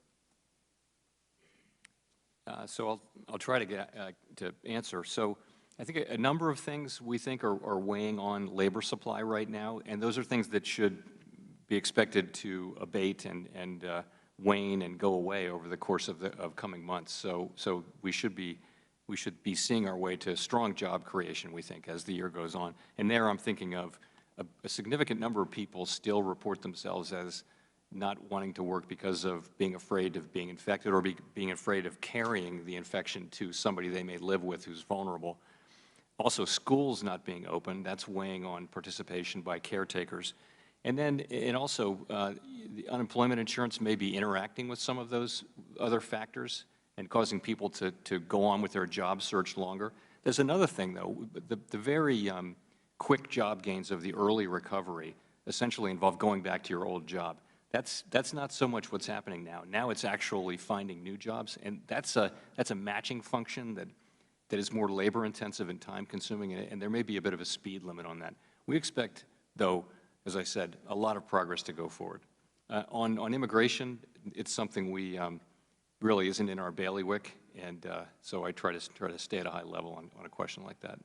So I'll try to get to answer. So I think a number of things we think are weighing on labor supply right now, and those are things that should be expected to abate and wane and go away over the course of coming months. So we should be seeing our way to strong job creation, we think, as the year goes on. And there I'm thinking of a significant number of people still report themselves as not wanting to work because of being afraid of being infected or being afraid of carrying the infection to somebody they may live with who's vulnerable. Also, schools not being open, that's weighing on participation by caretakers. And also, the unemployment insurance may be interacting with some of those other factors and causing people to go on with their job search longer. There's another thing, though. The very quick job gains of the early recovery essentially involve going back to your old job. That's not so much what's happening now. Now it's actually finding new jobs, and that's a matching function that is more labor-intensive and time-consuming, and there may be a bit of a speed limit on that. We expect, though, as I said, a lot of progress to go forward. On immigration, it's something we really isn't in our bailiwick, and so I try to stay at a high level on a question like that.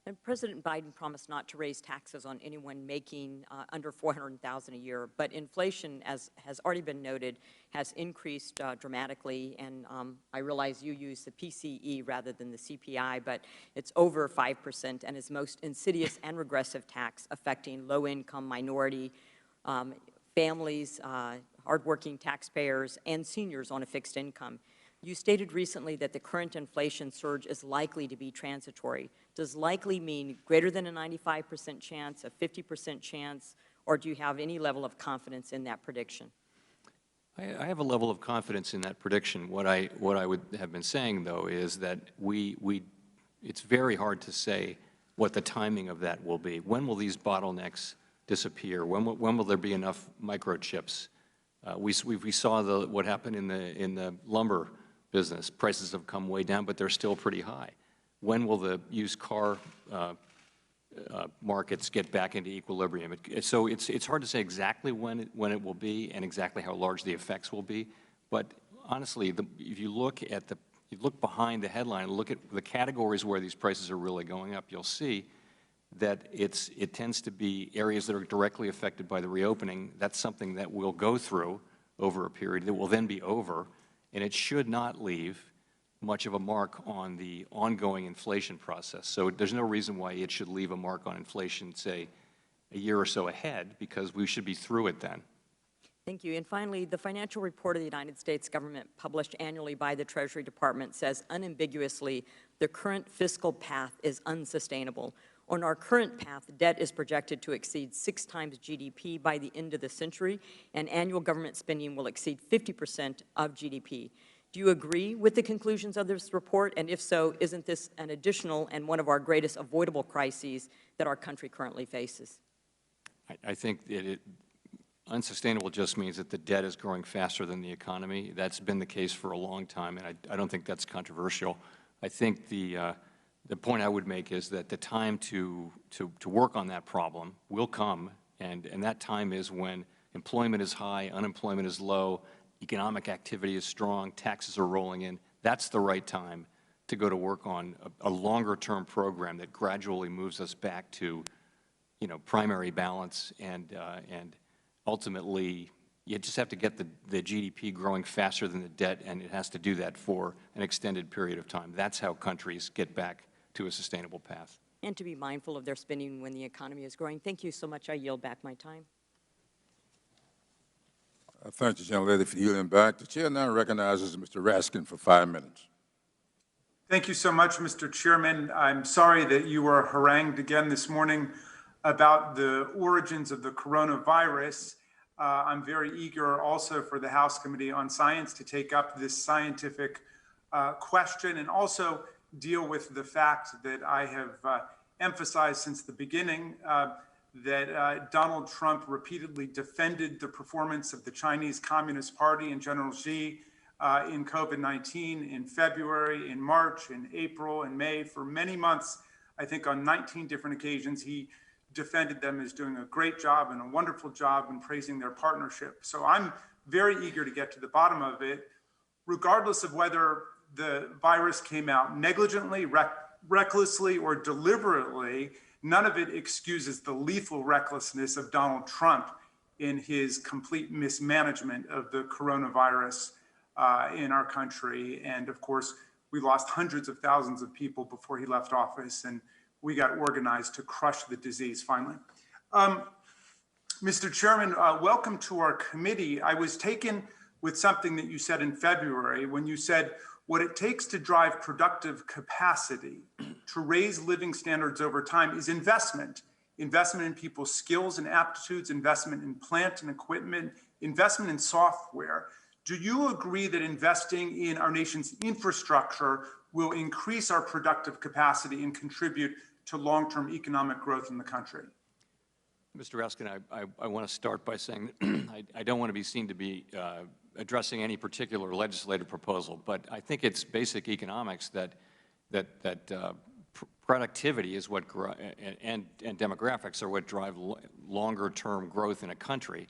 And President Biden promised not to raise taxes on anyone making under $400,000 a year, but inflation, as has already been noted, has increased dramatically, and I realize you use the PCE rather than the CPI, but it's over 5% and is most insidious and regressive tax affecting low-income minority families, hardworking taxpayers, and seniors on a fixed income. You stated recently that the current inflation surge is likely to be transitory. Does likely mean greater than a 95% chance, a 50% chance, or do you have any level of confidence in that prediction? I have a level of confidence in that prediction. What I would have been saying, though, is that it's very hard to say what the timing of that will be. When will these bottlenecks disappear? When will there be enough microchips? We saw what happened in the lumber business. Prices have come way down, but they're still pretty high. When will the used car markets get back into equilibrium? So it's hard to say exactly when it will be and exactly how large the effects will be. But honestly, if you look behind the headline, look at the categories where these prices are really going up, you'll see that it tends to be areas that are directly affected by the reopening. That's something that we'll go through over a period that will then be over, and it should not leave much of a mark on the ongoing inflation process. So there's no reason why it should leave a mark on inflation, say, a year or so ahead, because we should be through it then. Thank you. And finally, the financial report of the United States government published annually by the Treasury Department says unambiguously the current fiscal path is unsustainable. On our current path, debt is projected to exceed 6 times GDP by the end of the century, and annual government spending will exceed 50% of GDP. Do you agree with the conclusions of this report? And if so, isn't this an additional and one of our greatest avoidable crises that our country currently faces? I think that unsustainable just means that the debt is growing faster than the economy. That's been the case for a long time, and I don't think that's controversial. I think the point I would make is that the time to work on that problem will come, and that time is when employment is high, unemployment is low, economic activity is strong, taxes are rolling in. That's the right time to go to work on a longer-term program that gradually moves us back to, primary balance, and ultimately, you just have to get the GDP growing faster than the debt, and it has to do that for an extended period of time. That's how countries get back to a sustainable path. And to be mindful of their spending when the economy is growing. Thank you so much. I yield back my time. Thank you, gentlelady, for yielding back. The chair now recognizes Mr. Raskin for 5 minutes. Thank you so much, Mr. Chairman. I'm sorry that you were harangued again this morning about the origins of the coronavirus. I'm very eager also for the House Committee on Science to take up this scientific question and also deal with the fact that I have emphasized since the beginning that Donald Trump repeatedly defended the performance of the Chinese Communist Party and General Xi in COVID-19 in February, in March, in April, and May. For many months, I think on 19 different occasions, he defended them as doing a great job and a wonderful job and praising their partnership. So I'm very eager to get to the bottom of it, regardless of whether the virus came out negligently, recklessly, or deliberately. None of it excuses the lethal recklessness of Donald Trump in his complete mismanagement of the coronavirus in our country. And of course, we lost hundreds of thousands of people before he left office, and we got organized to crush the disease finally. Mr. Chairman, welcome to our committee. I was taken with something that you said in February when you said, what it takes to drive productive capacity to raise living standards over time is investment in people's skills and aptitudes, investment in plant and equipment, investment in software. Do you agree that investing in our nation's infrastructure will increase our productive capacity and contribute to long-term economic growth in the country? Mr. Raskin, I want to start by saying I don't want to be seen to be addressing any particular legislative proposal, but I think it's basic economics that productivity is what and demographics are what drive longer-term growth in a country.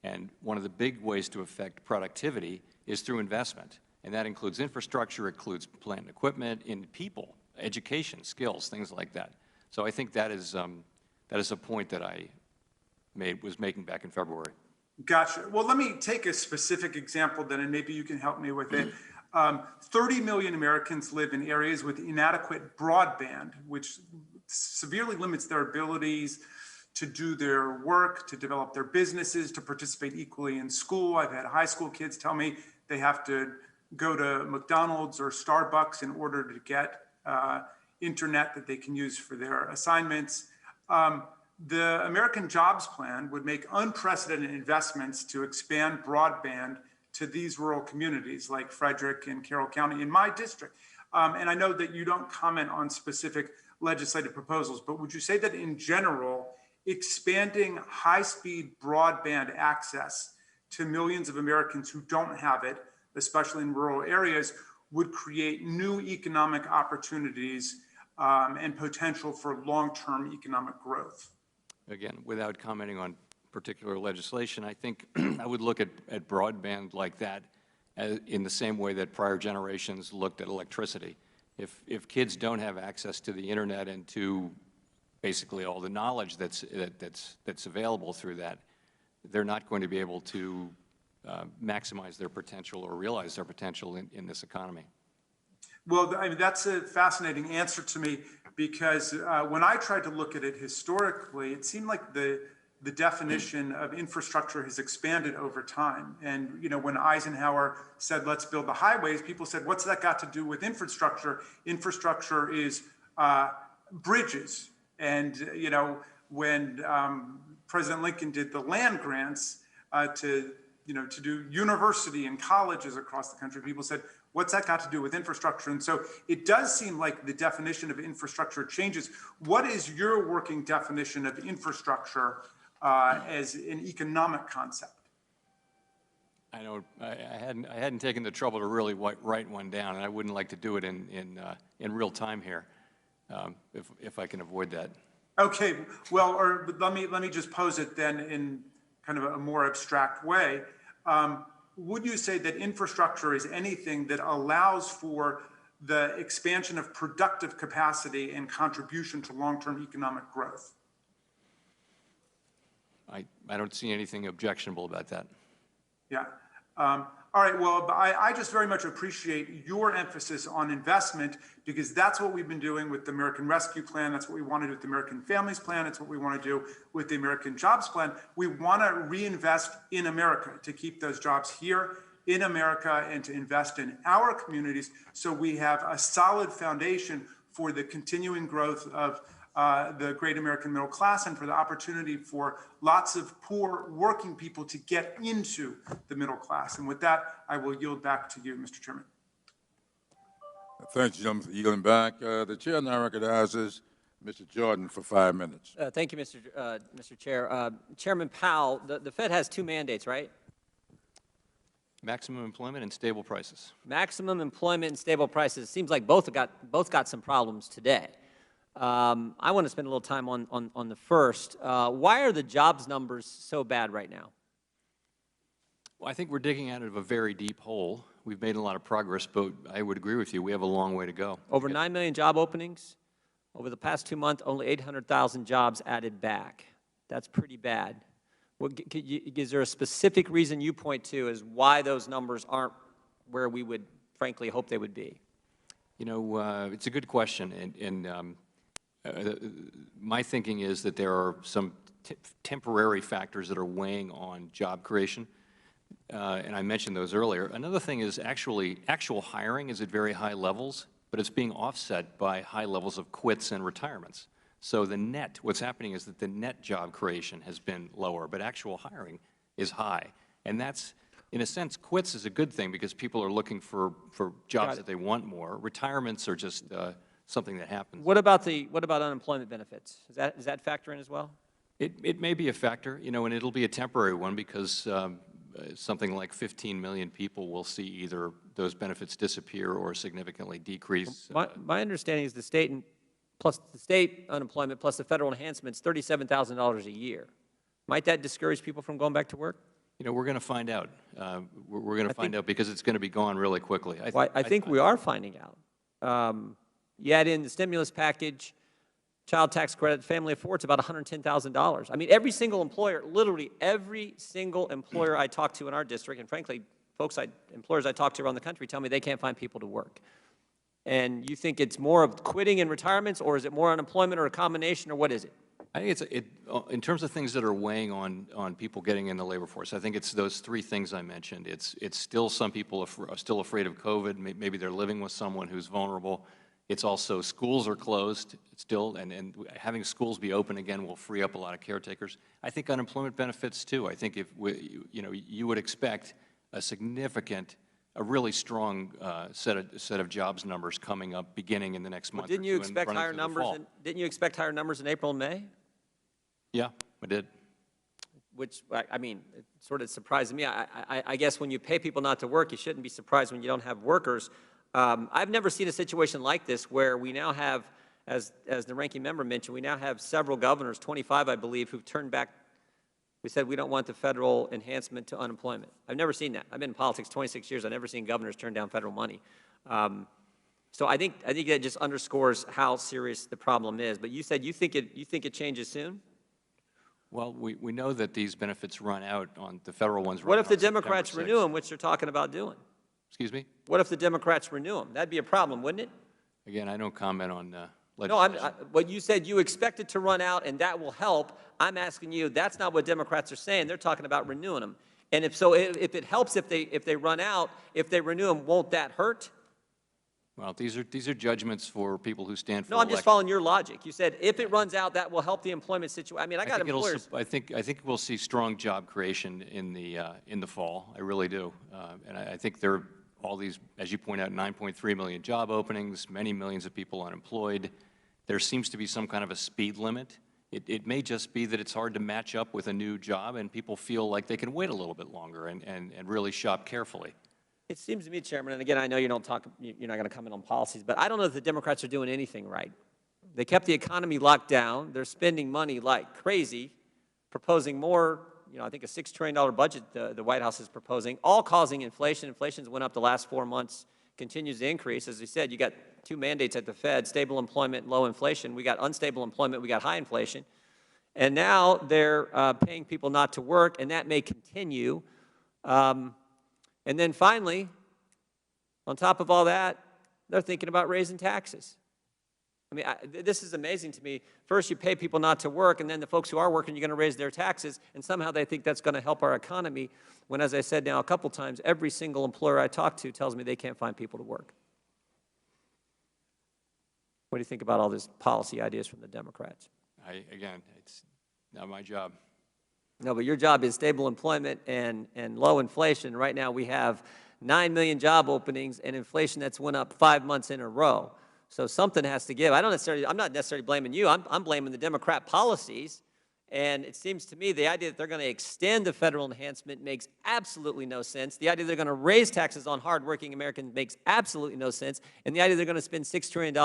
And one of the big ways to affect productivity is through investment, and that includes infrastructure, includes plant and equipment, in people, education, skills, things like that. So I think that is a point that I was making back in February. Gotcha. Well, let me take a specific example then, and maybe you can help me with it. 30 million Americans live in areas with inadequate broadband, which severely limits their abilities to do their work, to develop their businesses, to participate equally in school. I've had high school kids tell me they have to go to McDonald's or Starbucks in order to get internet that they can use for their assignments. The American Jobs Plan would make unprecedented investments to expand broadband to these rural communities like Frederick and Carroll County in my district. And I know that you don't comment on specific legislative proposals, but would you say that in general, expanding high-speed broadband access to millions of Americans who don't have it, especially in rural areas, would create new economic opportunities and potential for long-term economic growth? Again, without commenting on particular legislation, I think I would look at broadband like that in the same way that prior generations looked at electricity. If kids don't have access to the internet and to basically all the knowledge that's available through that, they're not going to be able to maximize their potential or realize their potential in this economy. Well, I mean, that's a fascinating answer to me, because when I tried to look at it historically, it seemed like the definition of infrastructure has expanded over time. And, you know, when Eisenhower said, let's build the highways, people said, what's that got to do with infrastructure? Infrastructure is bridges. And, you know, when President Lincoln did the land grants to do university and colleges across the country, people said, what's that got to do with infrastructure? And so it does seem like the definition of infrastructure changes. What is your working definition of infrastructure as an economic concept? I hadn't taken the trouble to really write one down, and I wouldn't like to do it in real time here, if I can avoid that. Okay, well, or let me just pose it then in kind of a more abstract way. Would you say that infrastructure is anything that allows for the expansion of productive capacity and contribution to long-term economic growth? I don't see anything objectionable about that. Yeah. All right, well, I just very much appreciate your emphasis on investment, because that's what we've been doing with the American Rescue Plan. That's what we want to do with the American Families Plan. It's what we want to do with the American Jobs Plan. We want to reinvest in America to keep those jobs here in America and to invest in our communities so we have a solid foundation for the continuing growth of the great American middle class and for the opportunity for lots of poor working people to get into the middle class. And with that, I will yield back to you, Mr. Chairman. Thank you, gentlemen, for yielding back. The chair now recognizes Mr. Jordan for 5 minutes. Thank you, Mr. Chair. Chairman Powell, the Fed has two mandates, right? Maximum employment and stable prices. Maximum employment and stable prices. It seems like both got some problems today. I want to spend a little time on the first. Why are the jobs numbers so bad right now? Well, I think we're digging out of a very deep hole. We've made a lot of progress, but I would agree with you. We have a long way to go. Over 9 million job openings. Over the past 2 months, only 800,000 jobs added back. That's pretty bad. Is there a specific reason you point to as why those numbers aren't where we would, frankly, hope they would be? You know, it's a good question, and my thinking is that there are some temporary factors that are weighing on job creation, and I mentioned those earlier. Another thing is actual hiring is at very high levels, but it's being offset by high levels of quits and retirements. So the net, what's happening is that the net job creation has been lower, but actual hiring is high. And that's, in a sense, quits is a good thing because people are looking for jobs that they want more. Retirements are just something that happens. What about unemployment benefits? Does that factor in as well? It may be a factor, you know, and it'll be a temporary one because something like 15 million people will see either those benefits disappear or significantly decrease. My understanding is the state unemployment plus the federal enhancements, $37,000 a year. Might that discourage people from going back to work? You know, we're going to find out. We're going to find out because it's going to be gone really quickly. I think we are finding out. You add in the stimulus package, child tax credit, family of four, it's about $110,000. I mean, every single employer, literally every single employer I talk to in our district, and frankly, employers I talk to around the country tell me they can't find people to work. And you think it's more of quitting and retirements, or is it more unemployment, or a combination, or what is it? I think in terms of things that are weighing on people getting in the labor force, I think it's those three things I mentioned. It's still some people are still afraid of COVID. Maybe they're living with someone who's vulnerable. It's also schools are closed still, and having schools be open again will free up a lot of caretakers. I think unemployment benefits too. I think if you would expect a really strong set of jobs numbers coming up beginning in the next month. Didn't you expect higher numbers? Didn't you expect higher numbers in April and May? Yeah, I did. Which, I mean, it sort of surprised me. I guess when you pay people not to work, you shouldn't be surprised when you don't have workers. I've never seen a situation like this where we now have, as the ranking member mentioned, we now have several governors, 25 I believe, who've turned back. We said we don't want the federal enhancement to unemployment. I've never seen that. I've been in politics 26 years. I've never seen governors turn down federal money. So I think that just underscores how serious the problem is. But you said you think it changes soon? Well, we know that these benefits run out on the federal ones. What if the Democrats renew them, which they're talking about doing? Excuse me? What if the Democrats renew them? That'd be a problem, wouldn't it? Again, I don't comment on legislation. No, what you said you expect it to run out and that will help. I'm asking you, that's not what Democrats are saying. They're talking about renewing them. And if it helps if they run out, if they renew them, won't that hurt? Well, these are judgments for people who stand for No, I'm just following your logic. You said if it runs out, that will help the employment situation. I mean, I got employers. I think we'll see strong job creation in the fall. I really do, and I think there are all these, as you point out, 9.3 million job openings, many millions of people unemployed. There seems to be some kind of a speed limit. It may just be that it's hard to match up with a new job, and people feel like they can wait a little bit longer and really shop carefully. It seems to me, Chairman, and again, I know you're not going to comment on policies, but I don't know if the Democrats are doing anything right. They kept the economy locked down. They're spending money like crazy, proposing more, I think a $6 trillion budget the White House is proposing, all causing inflation. Inflation's went up the last 4 months, continues to increase. As we said, you got two mandates at the Fed, stable employment, low inflation. We got unstable employment, we got high inflation. And now they're paying people not to work, and that may continue. And then finally, on top of all that, they're thinking about raising taxes. I mean, this is amazing to me. First, you pay people not to work, and then the folks who are working, you're going to raise their taxes, and somehow they think that's going to help our economy, when, as I said now a couple times, every single employer I talk to tells me they can't find people to work. What do you think about all these policy ideas from the Democrats? Again, it's not my job. No, but your job is stable employment and low inflation. Right now, we have 9 million job openings and inflation that's went up 5 months in a row. So something has to give. I'm not necessarily blaming you. I'm blaming the Democrat policies. And it seems to me the idea that they're going to extend the federal enhancement makes absolutely no sense. The idea they're going to raise taxes on hardworking Americans makes absolutely no sense. And the idea they're going to spend $6 trillion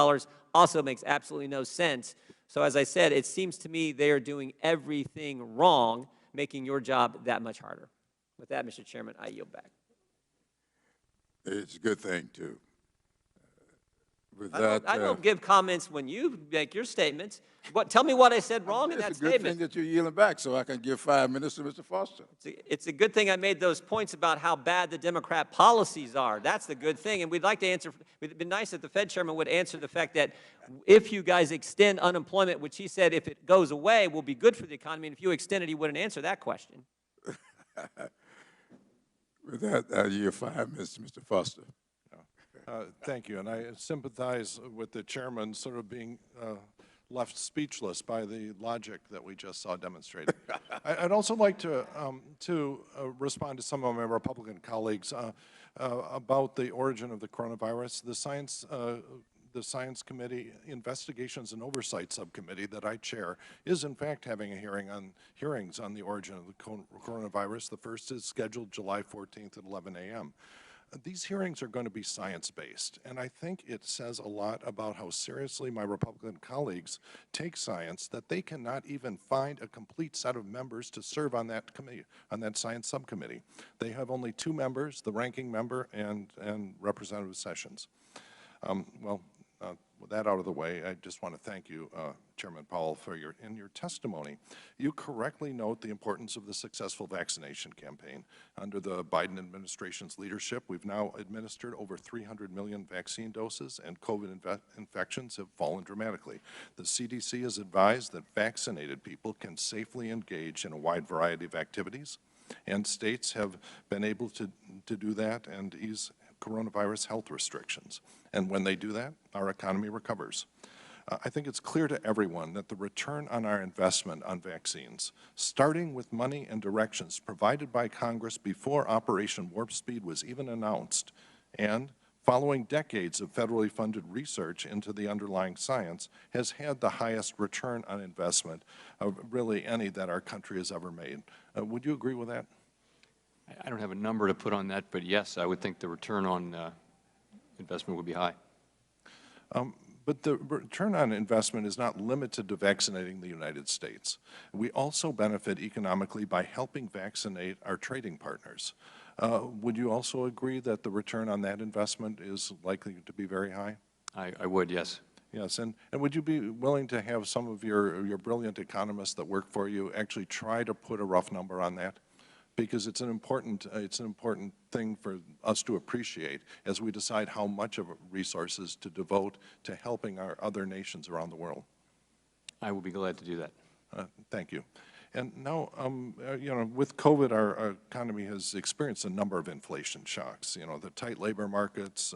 also makes absolutely no sense. So as I said, it seems to me they are doing everything wrong, making your job that much harder. With that, Mr. Chairman, I yield back. It's a good thing, too. With I don't give comments when you make your statements. Tell me what I said wrong in that statement. It's a good thing that you're yielding back so I can give 5 minutes to Mr. Foster. It's a good thing I made those points about how bad the Democrat policies are. That's the good thing. And we'd like to answer, it'd be nice if the Fed chairman would answer the fact that if you guys extend unemployment, which he said if it goes away will be good for the economy, and if you extend it, he wouldn't answer that question. With that, I yield 5 minutes to Mr. Foster. Thank you, and I sympathize with the chairman sort of being left speechless by the logic that we just saw demonstrated. I'd also like to respond to some of my Republican colleagues about the origin of the coronavirus. The Science Committee Investigations and Oversight Subcommittee that I chair is in fact having a hearings on the origin of the coronavirus. The first is scheduled July 14th at 11 a.m. These hearings are going to be science-based, and I think it says a lot about how seriously my Republican colleagues take science that they cannot even find a complete set of members to serve on that committee, on that science subcommittee. They have only 2 members, the ranking member and Representative Sessions. With that out of the way, I just want to thank you, Chairman Powell, for your testimony. You correctly note the importance of the successful vaccination campaign. Under the Biden administration's leadership, we've now administered over 300 million vaccine doses, and COVID infections have fallen dramatically. The CDC has advised that vaccinated people can safely engage in a wide variety of activities, and states have been able to do that and ease coronavirus health restrictions. And when they do that, our economy recovers. I think it's clear to everyone that the return on our investment on vaccines, starting with money and directions provided by Congress before Operation Warp Speed was even announced, and following decades of federally funded research into the underlying science, has had the highest return on investment of really any that our country has ever made. Would you agree with that? I don't have a number to put on that, but yes, I would think the return on investment would be high. But the return on investment is not limited to vaccinating the United States. We also benefit economically by helping vaccinate our trading partners. Would you also agree that the return on that investment is likely to be very high? I would, yes. Yes, and would you be willing to have some of your brilliant economists that work for you actually try to put a rough number on that? Because it's an important thing for us to appreciate as we decide how much of resources to devote to helping our other nations around the world. I will be glad to do that. Thank you. And now, you know, with COVID, our economy has experienced a number of inflation shocks. You know, the tight labor markets,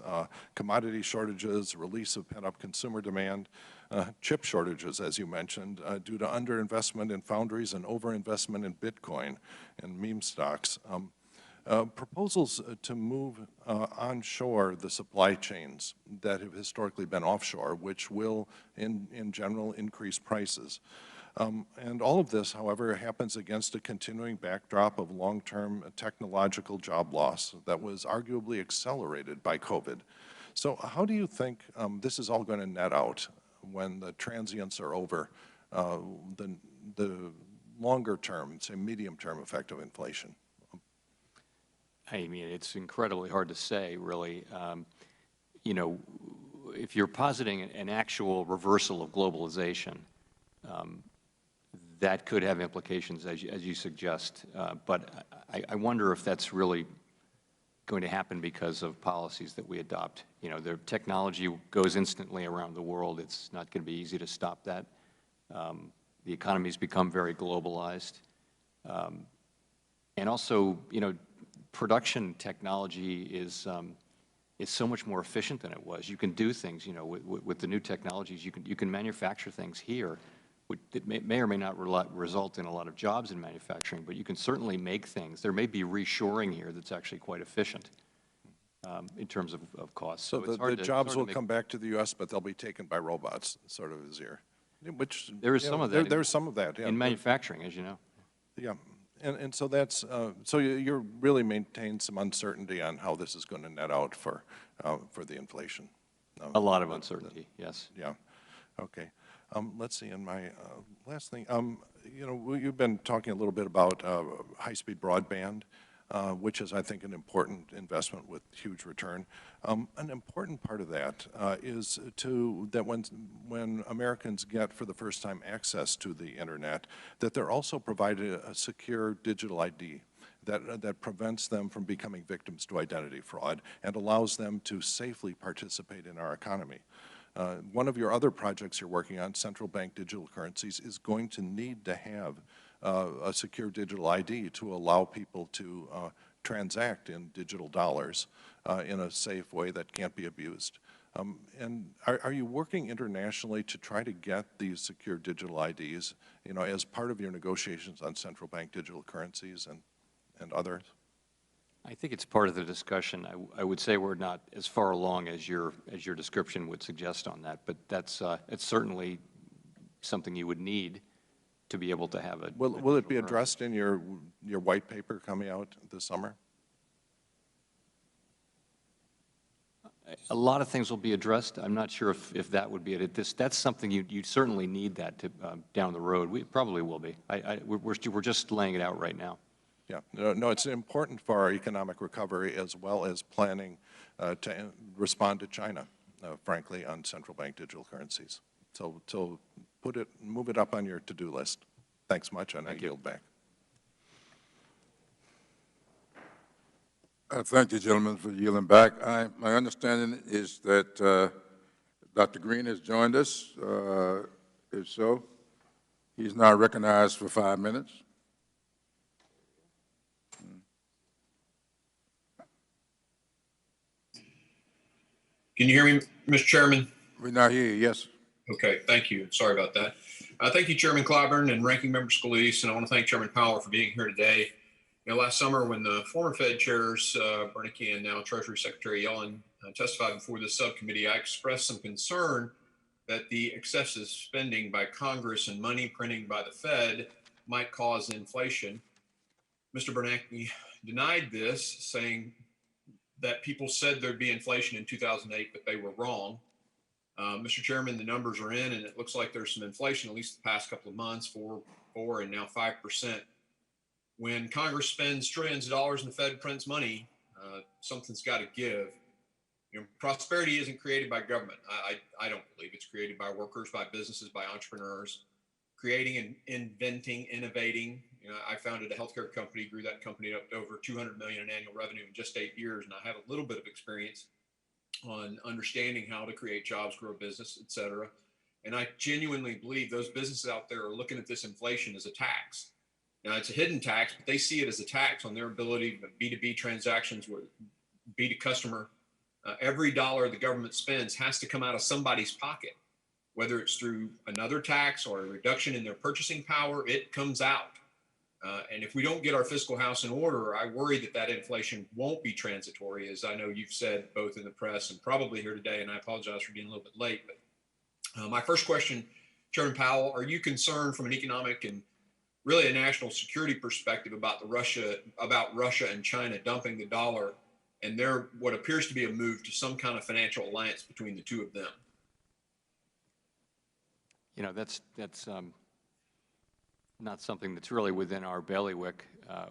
commodity shortages, release of pent-up consumer demand, chip shortages, as you mentioned, due to underinvestment in foundries and overinvestment in Bitcoin and meme stocks. Proposals to move onshore the supply chains that have historically been offshore, which will, in general, increase prices. And all of this, however, happens against a continuing backdrop of long-term technological job loss that was arguably accelerated by COVID. So how do you think this is all going to net out when the transients are over, the longer-term, say medium-term effect of inflation? I mean, it's incredibly hard to say, really. You know, if you're positing an actual reversal of globalization, that could have implications, as you suggest. But I wonder if that's really going to happen because of policies that we adopt. You know, the technology goes instantly around the world. It's not going to be easy to stop that. The economy's become very globalized. And also, you know, production technology is so much more efficient than it was. You can do things, you know, with the new technologies, you can manufacture things here. It may or may not result in a lot of jobs in manufacturing, but you can certainly make things. There may be reshoring here that's actually quite efficient in terms of cost. So the jobs will come back to the U.S., but they'll be taken by robots, sort of is here. Which, there is some of that. There's some of that, yeah. In manufacturing, as you know. Yeah, and so that's, so you're really maintain some uncertainty on how this is going to net out for the inflation. A lot of uncertainty, yes. Yeah, okay. Let's see, and my last thing, you know, you've been talking a little bit about high-speed broadband, which is, I think, an important investment with huge return. An important part of that is that when Americans get for the first time access to the internet, that they're also provided a secure digital ID that prevents them from becoming victims to identity fraud and allows them to safely participate in our economy. One of your other projects you're working on, central bank digital currencies, is going to need to have a secure digital ID to allow people to transact in digital dollars in a safe way that can't be abused. And are you working internationally to try to get these secure digital IDs, you know, as part of your negotiations on central bank digital currencies and others? I think it's part of the discussion. I would say we're not as far along as your description would suggest on that, but that's it's certainly something you would need to be able to have a. Will it be addressed in your white paper coming out this summer? A lot of things will be addressed. I'm not sure if that would be it. That's something you certainly need that to down the road. We probably will be. We're just laying it out right now. Yeah, no, it's important for our economic recovery as well as planning to respond to China, frankly, on central bank digital currencies. So move it up on your to-do list. Thanks much, and I yield back. Thank you, gentlemen, for yielding back. My understanding is that Dr. Green has joined us. If so, he's now recognized for 5 minutes. Can you hear me, Mr. Chairman? We now hear you, yes. Okay, thank you. Sorry about that. Thank you, Chairman Clyburn and Ranking Member Scalise, and I want to thank Chairman Powell for being here today. You know, last summer when the former Fed chairs, Bernanke and now Treasury Secretary Yellen, testified before this subcommittee, I expressed some concern that the excessive spending by Congress and money printing by the Fed might cause inflation. Mr. Bernanke denied this, saying that people said there'd be inflation in 2008, but they were wrong. Mr. Chairman, the numbers are in, and it looks like there's some inflation, at least the past couple of months, 4 and now 5%. When Congress spends trillions of dollars and the Fed prints money, something's got to give. You know, prosperity isn't created by government. I don't believe it's created by workers, by businesses, by entrepreneurs, creating and inventing, innovating. You know, I founded a healthcare company, grew that company up to over 200 million in annual revenue in just 8 years, and I have a little bit of experience on understanding how to create jobs, grow business, et cetera. And I genuinely believe those businesses out there are looking at this inflation as a tax. Now, it's a hidden tax, but they see it as a tax on their ability to B2B transactions, where B2 customer. Every dollar the government spends has to come out of somebody's pocket, whether it's through another tax or a reduction in their purchasing power, it comes out. And if we don't get our fiscal house in order, I worry that inflation won't be transitory, as I know you've said both in the press and probably here today, and I apologize for being a little bit late. But my first question, Chairman Powell, are you concerned from an economic and really a national security perspective about Russia and China dumping the dollar and what appears to be a move to some kind of financial alliance between the two of them? You know, that's not something that's really within our bailiwick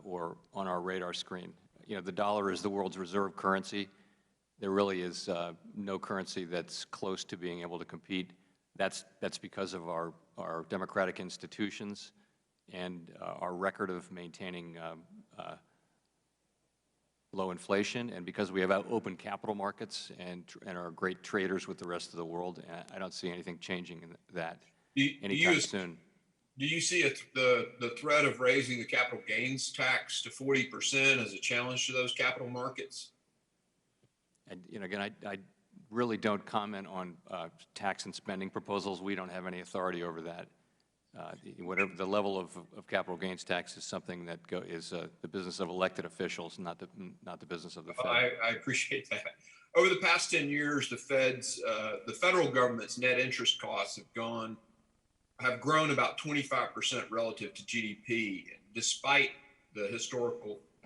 or on our radar screen. You know, the dollar is the world's reserve currency. There really is no currency that's close to being able to compete. That's because of our democratic institutions, and our record of maintaining low inflation, and because we have open capital markets and are great traders with the rest of the world. I don't see anything changing in that anytime soon. Do you see the threat of raising the capital gains tax to 40% as a challenge to those capital markets? And again, I really don't comment on tax and spending proposals. We don't have any authority over that. Whatever the level of capital gains tax is something that is the business of elected officials, not the business of the Fed. I appreciate that. Over the past 10 years, the federal government's net interest costs have grown about 25% relative to GDP, despite the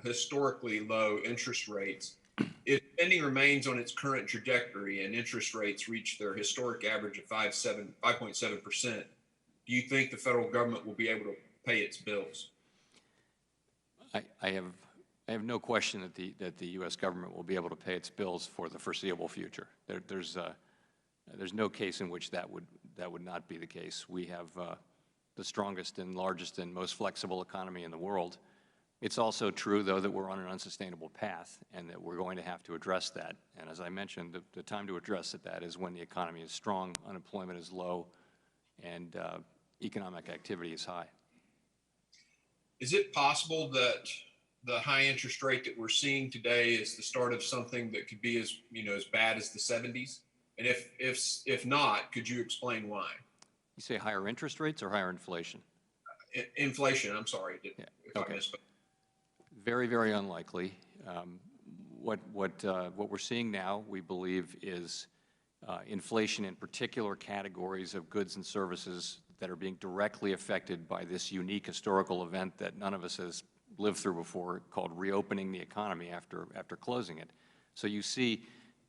historically low interest rates. If spending remains on its current trajectory and interest rates reach their historic average of 5.7%, do you think the federal government will be able to pay its bills? I have no question that the U.S. government will be able to pay its bills for the foreseeable future. There's no case in which that would not be the case. We have the strongest and largest and most flexible economy in the world. It's also true, though, that we're on an unsustainable path and that we're going to have to address that. And as I mentioned, the time to address that is when the economy is strong, unemployment is low, and economic activity is high. Is it possible that the high interest rate that we're seeing today is the start of something that could be as bad as the 70s? And if not, could you explain why? You say higher interest rates or higher inflation? Inflation, I'm sorry. I misspoke. Very, very unlikely. What we're seeing now, we believe, is inflation in particular categories of goods and services that are being directly affected by this unique historical event that none of us has lived through before, called reopening the economy after closing it. So you see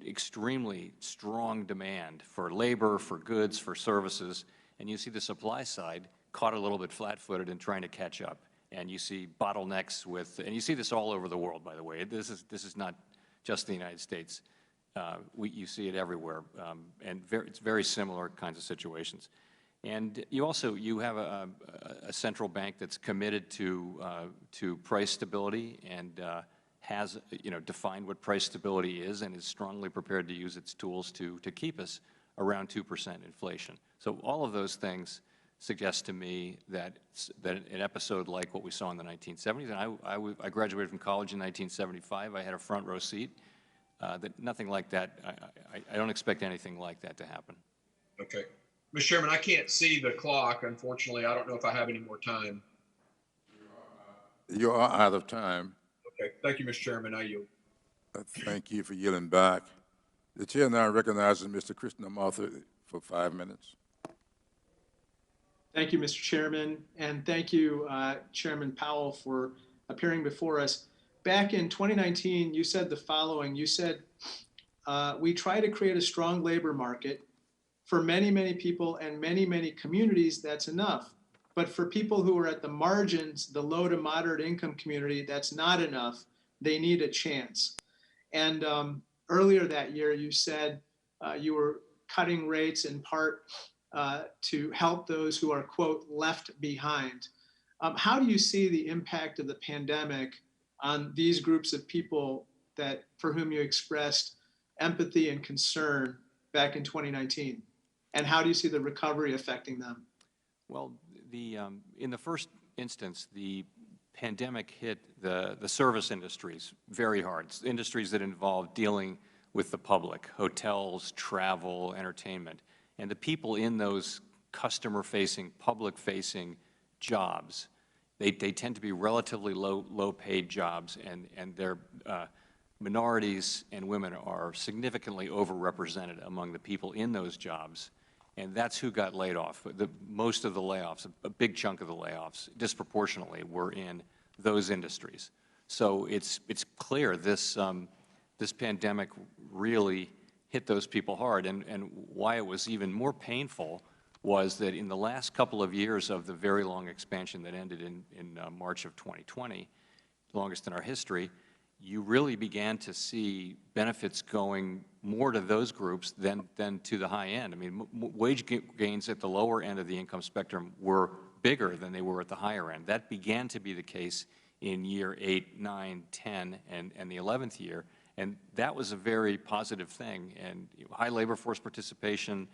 extremely strong demand for labor, for goods, for services, and you see the supply side caught a little bit flat-footed in trying to catch up. And you see bottlenecks and you see this all over the world, by the way. This is not just the United States. You see it everywhere, and it's very similar kinds of situations. And you have a central bank that's committed to price stability and has defined what price stability is and is strongly prepared to use its tools to keep us around 2% inflation. So all of those things suggest to me that an episode like what we saw in the 1970s, and I graduated from college in 1975. I had a front row seat. That nothing like that. I don't expect anything like that to happen. Okay. Mr. Chairman, I can't see the clock, unfortunately. I don't know if I have any more time. You are out of time. Okay. Thank you, Mr. Chairman. I yield. Thank you for yielding back. The chair now recognizes Mr. Christian Martha for 5 minutes. Thank you, Mr. Chairman, and thank you, Chairman Powell, for appearing before us. Back in 2019, you said the following. You said, we try to create a strong labor market. For many, many people and many, many communities, that's enough. But for people who are at the margins, the low to moderate income community, that's not enough. They need a chance. And earlier that year, you said you were cutting rates in part to help those who are, quote, left behind. How do you see the impact of the pandemic on these groups of people for whom you expressed empathy and concern back in 2019? And how do you see the recovery affecting them? Well, in the first instance, the pandemic hit the service industries very hard, industries that involve dealing with the public, hotels, travel, entertainment. And the people in those customer-facing, public-facing jobs, they tend to be relatively low-paid jobs, and their minorities and women are significantly overrepresented among the people in those jobs. And that's who got laid off. Most of the layoffs, a big chunk of the layoffs, disproportionately, were in those industries. So it's clear this pandemic really hit those people hard. And why it was even more painful was that in the last couple of years of the very long expansion that ended in March of 2020, the longest in our history, you really began to see benefits going more to those groups than to the high end. I mean, wage gains at the lower end of the income spectrum were bigger than they were at the higher end. That began to be the case in year 8, 9, 10, and the 11th year. And that was a very positive thing. And high labor force participation,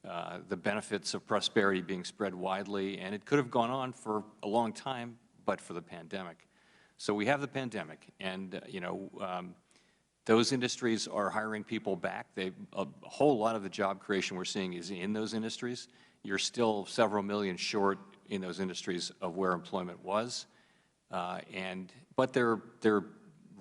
the benefits of prosperity being spread widely, and it could have gone on for a long time, but for the pandemic. So we have the pandemic, and those industries are hiring people back. A whole lot of the job creation we're seeing is in those industries. You're still several million short in those industries of where employment was, but they're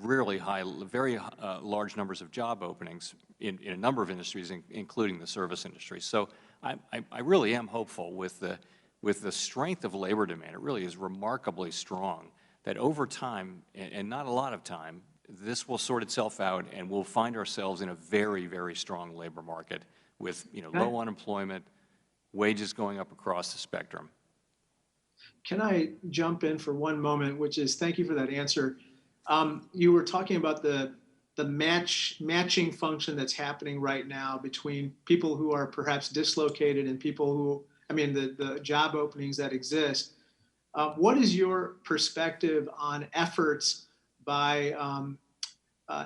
really high, very large numbers of job openings in a number of industries, including the service industry. So I really am hopeful with the strength of labor demand. It really is remarkably strong that over time, and not a lot of time, this will sort itself out, and we'll find ourselves in a very, very strong labor market with low unemployment, wages going up across the spectrum. Can I jump in for one moment, which is, thank you for that answer. You were talking about the matching function that's happening right now between people who are perhaps dislocated and people who, the job openings that exist. What is your perspective on efforts by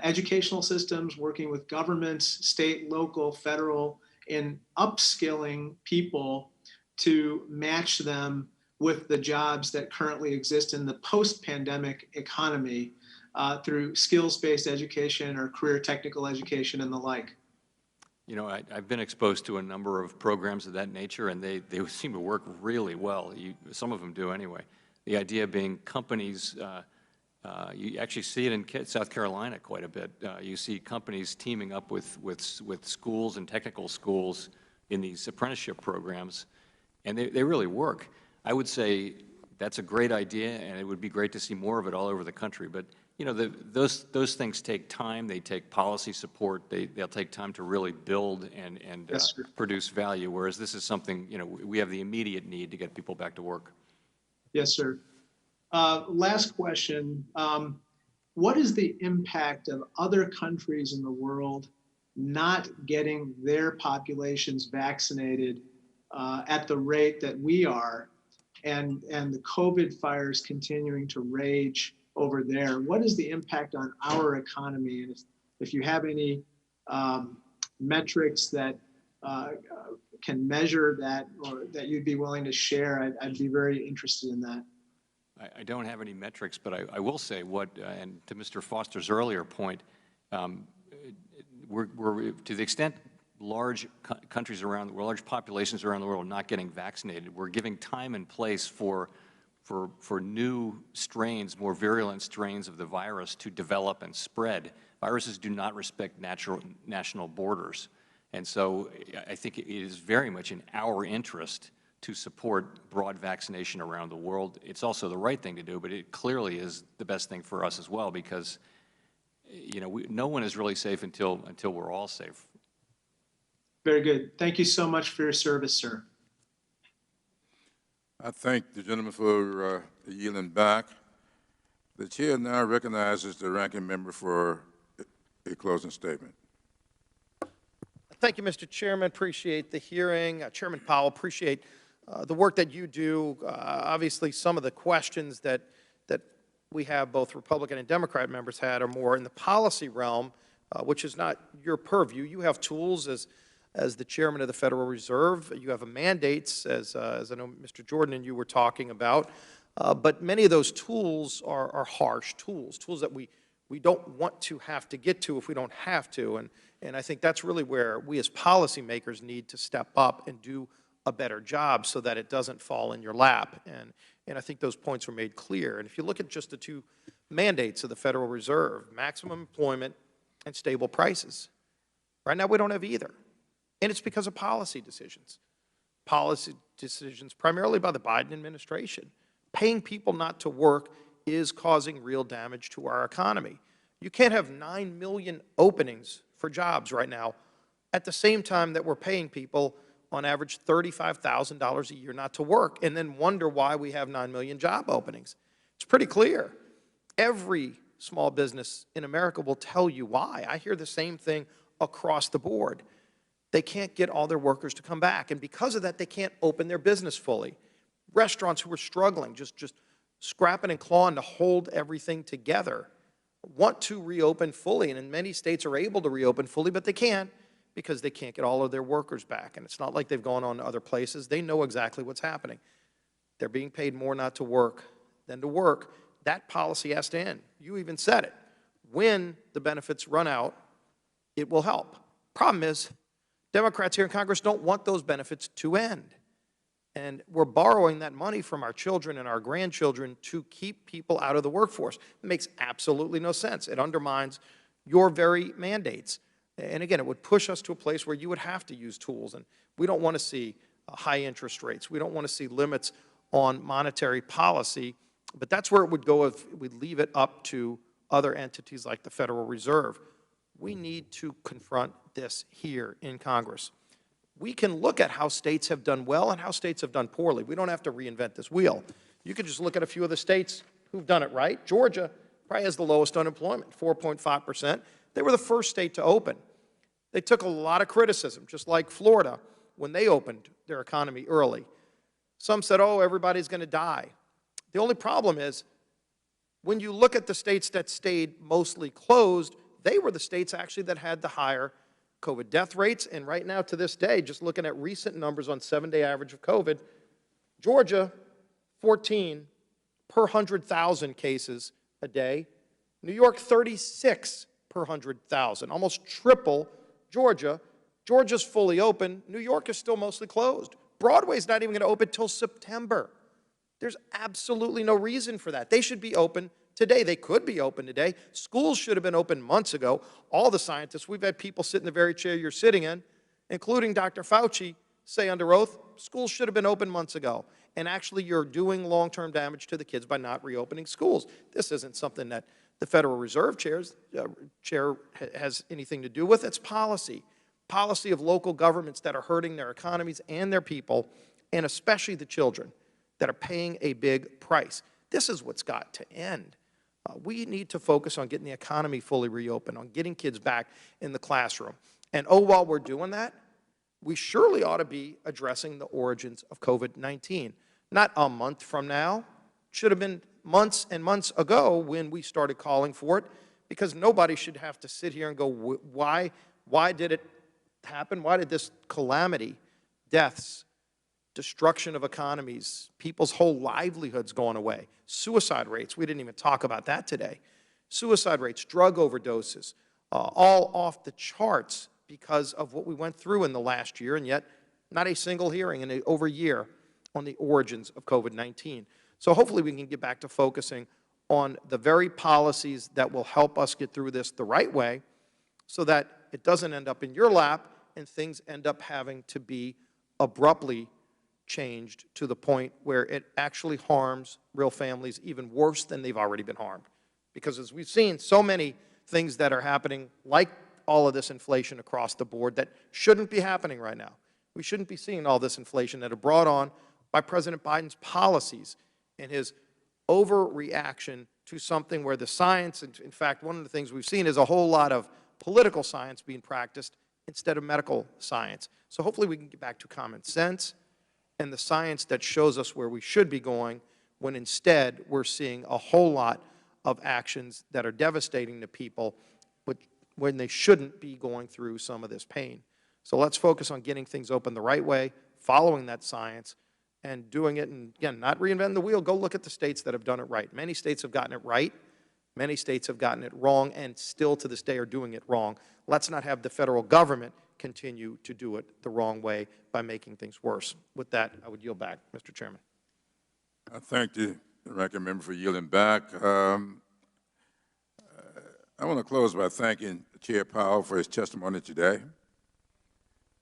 educational systems working with governments, state, local, federal, in upskilling people to match them with the jobs that currently exist in the post-pandemic economy through skills-based education or career technical education and the like? I've been exposed to a number of programs of that nature, and they seem to work really well. Some of them do anyway. The idea being companies, you actually see it in South Carolina quite a bit. You see companies teaming up with schools and technical schools in these apprenticeship programs, and they really work. I would say that's a great idea, and it would be great to see more of it all over the country. But those things take time. They take policy support. They'll take time to really build and yes, produce value. Whereas this is something we have the immediate need to get people back to work. Yes, sir. Last question. What is the impact of other countries in the world not getting their populations vaccinated at the rate that we are, and the COVID fires continuing to rage over there? What is the impact on our economy? And if you have any metrics that can measure that, or that you'd be willing to share, I'd be very interested in that. I don't have any metrics, but I will say and to Mr. Foster's earlier point, we're to the extent large countries around the world, large populations around the world are not getting vaccinated, we're giving time and place for new strains, more virulent strains of the virus to develop and spread. Viruses do not respect national borders. And so I think it is very much in our interest to support broad vaccination around the world. It's also the right thing to do, but it clearly is the best thing for us as well, because no one is really safe until we're all safe. Very good. Thank you so much for your service, sir. I thank the gentleman for yielding back. The chair now recognizes the ranking member for a closing statement. Thank you, Mr. Chairman. Appreciate the hearing. Chairman Powell, appreciate the work that you do. Obviously, some of the questions that we have, both Republican and Democrat members had, are more in the policy realm, which is not your purview. You have tools as the chairman of the Federal Reserve. You have mandates, as I know Mr. Jordan and you were talking about. But many of those tools are harsh tools that we don't want to have to get to if we don't have to. And I think that's really where we as policymakers need to step up and do a better job so that it doesn't fall in your lap. And I think those points were made clear. And if you look at just the two mandates of the Federal Reserve, maximum employment and stable prices, right now we don't have either. And it's because of policy decisions primarily by the Biden administration. Paying people not to work is causing real damage to our economy. You can't have 9 million openings for jobs right now at the same time that we're paying people on average $35,000 a year not to work, and then wonder why we have 9 million job openings. It's pretty clear. Every small business in America will tell you why. I hear the same thing across the board. They can't get all their workers to come back, and because of that, they can't open their business fully. Restaurants who are struggling, just scrapping and clawing to hold everything together, want to reopen fully, and many states are able to reopen fully, but they can't because they can't get all of their workers back. And it's not like they've gone on to other places. They know exactly what's happening. They're being paid more not to work than to work. That policy has to end. You even said it. When the benefits run out, it will help. Problem is, Democrats here in Congress don't want those benefits to end. And we're borrowing that money from our children and our grandchildren to keep people out of the workforce. It makes absolutely no sense. It undermines your very mandates. And again, it would push us to a place where you would have to use tools. And we don't want to see high interest rates. We don't want to see limits on monetary policy. But that's where it would go if we leave it up to other entities like the Federal Reserve. We need to confront this here in Congress. We can look at how states have done well and how states have done poorly. We don't have to reinvent this wheel. You could just look at a few of the states who've done it right. Georgia probably has the lowest unemployment, 4.5%. They were the first state to open. They took a lot of criticism, just like Florida, when they opened their economy early. Some said, oh, everybody's going to die. The only problem is, when you look at the states that stayed mostly closed, they were the states actually that had the higher COVID death rates. And right now, to this day, just looking at recent numbers on 7-day average of COVID, Georgia, 14 per 100,000 cases a day. New York, 36 per 100,000, almost triple Georgia. Georgia's fully open. New York is still mostly closed. Broadway's not even going to open until September. There's absolutely no reason for that. They should be open today. They could be open today. Schools should have been open months ago. All the scientists, we've had people sit in the very chair you're sitting in, including Dr. Fauci, say under oath, schools should have been open months ago. And actually, you're doing long-term damage to the kids by not reopening schools. This isn't something that the Federal Reserve chair has anything to do with. It's policy. Policy of local governments that are hurting their economies and their people, and especially the children that are paying a big price. This is what's got to end. We need to focus on getting the economy fully reopened, on getting kids back in the classroom. And while we're doing that, we surely ought to be addressing the origins of COVID-19. Not a month from now. It should have been months and months ago when we started calling for it, because nobody should have to sit here and go, why did it happen? Why did this calamity, deaths, destruction of economies, people's whole livelihoods going away, suicide rates, we didn't even talk about that today, suicide rates, drug overdoses, all off the charts because of what we went through in the last year, and yet not a single hearing in over a year on the origins of COVID-19. So hopefully we can get back to focusing on the very policies that will help us get through this the right way so that it doesn't end up in your lap and things end up having to be abruptly changed to the point where it actually harms real families even worse than they've already been harmed. Because as we've seen, so many things that are happening, like all of this inflation across the board, that shouldn't be happening right now. We shouldn't be seeing all this inflation that are brought on by President Biden's policies and his overreaction to something where the science, in fact, one of the things we've seen is a whole lot of political science being practiced instead of medical science. So hopefully we can get back to common sense and the science that shows us where we should be going, when instead we're seeing a whole lot of actions that are devastating to people when they shouldn't be going through some of this pain. So let's focus on getting things open the right way, following that science, and doing it, and again, not reinventing the wheel. Go look at the states that have done it right. Many states have gotten it right. Many states have gotten it wrong and still to this day are doing it wrong. Let's not have the federal government continue to do it the wrong way by making things worse. With that, I would yield back, Mr. Chairman. I thank the ranking member for yielding back. I want to close by thanking Chair Powell for his testimony today.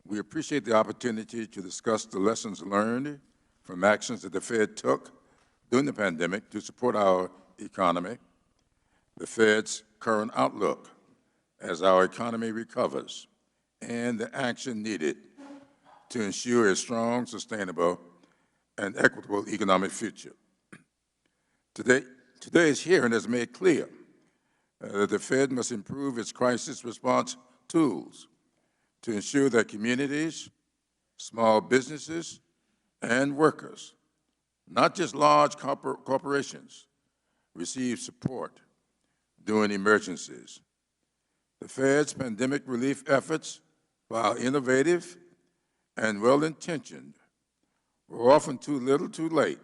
We appreciate the opportunity to discuss the lessons learned from actions that the Fed took during the pandemic to support our economy, the Fed's current outlook as our economy recovers, and the action needed to ensure a strong, sustainable, and equitable economic future. Today's hearing has made clear that the Fed must improve its crisis response tools to ensure that communities, small businesses, and workers Not just large corporations receive support during emergencies. The Fed's pandemic relief efforts, while innovative and well-intentioned, were often too little too late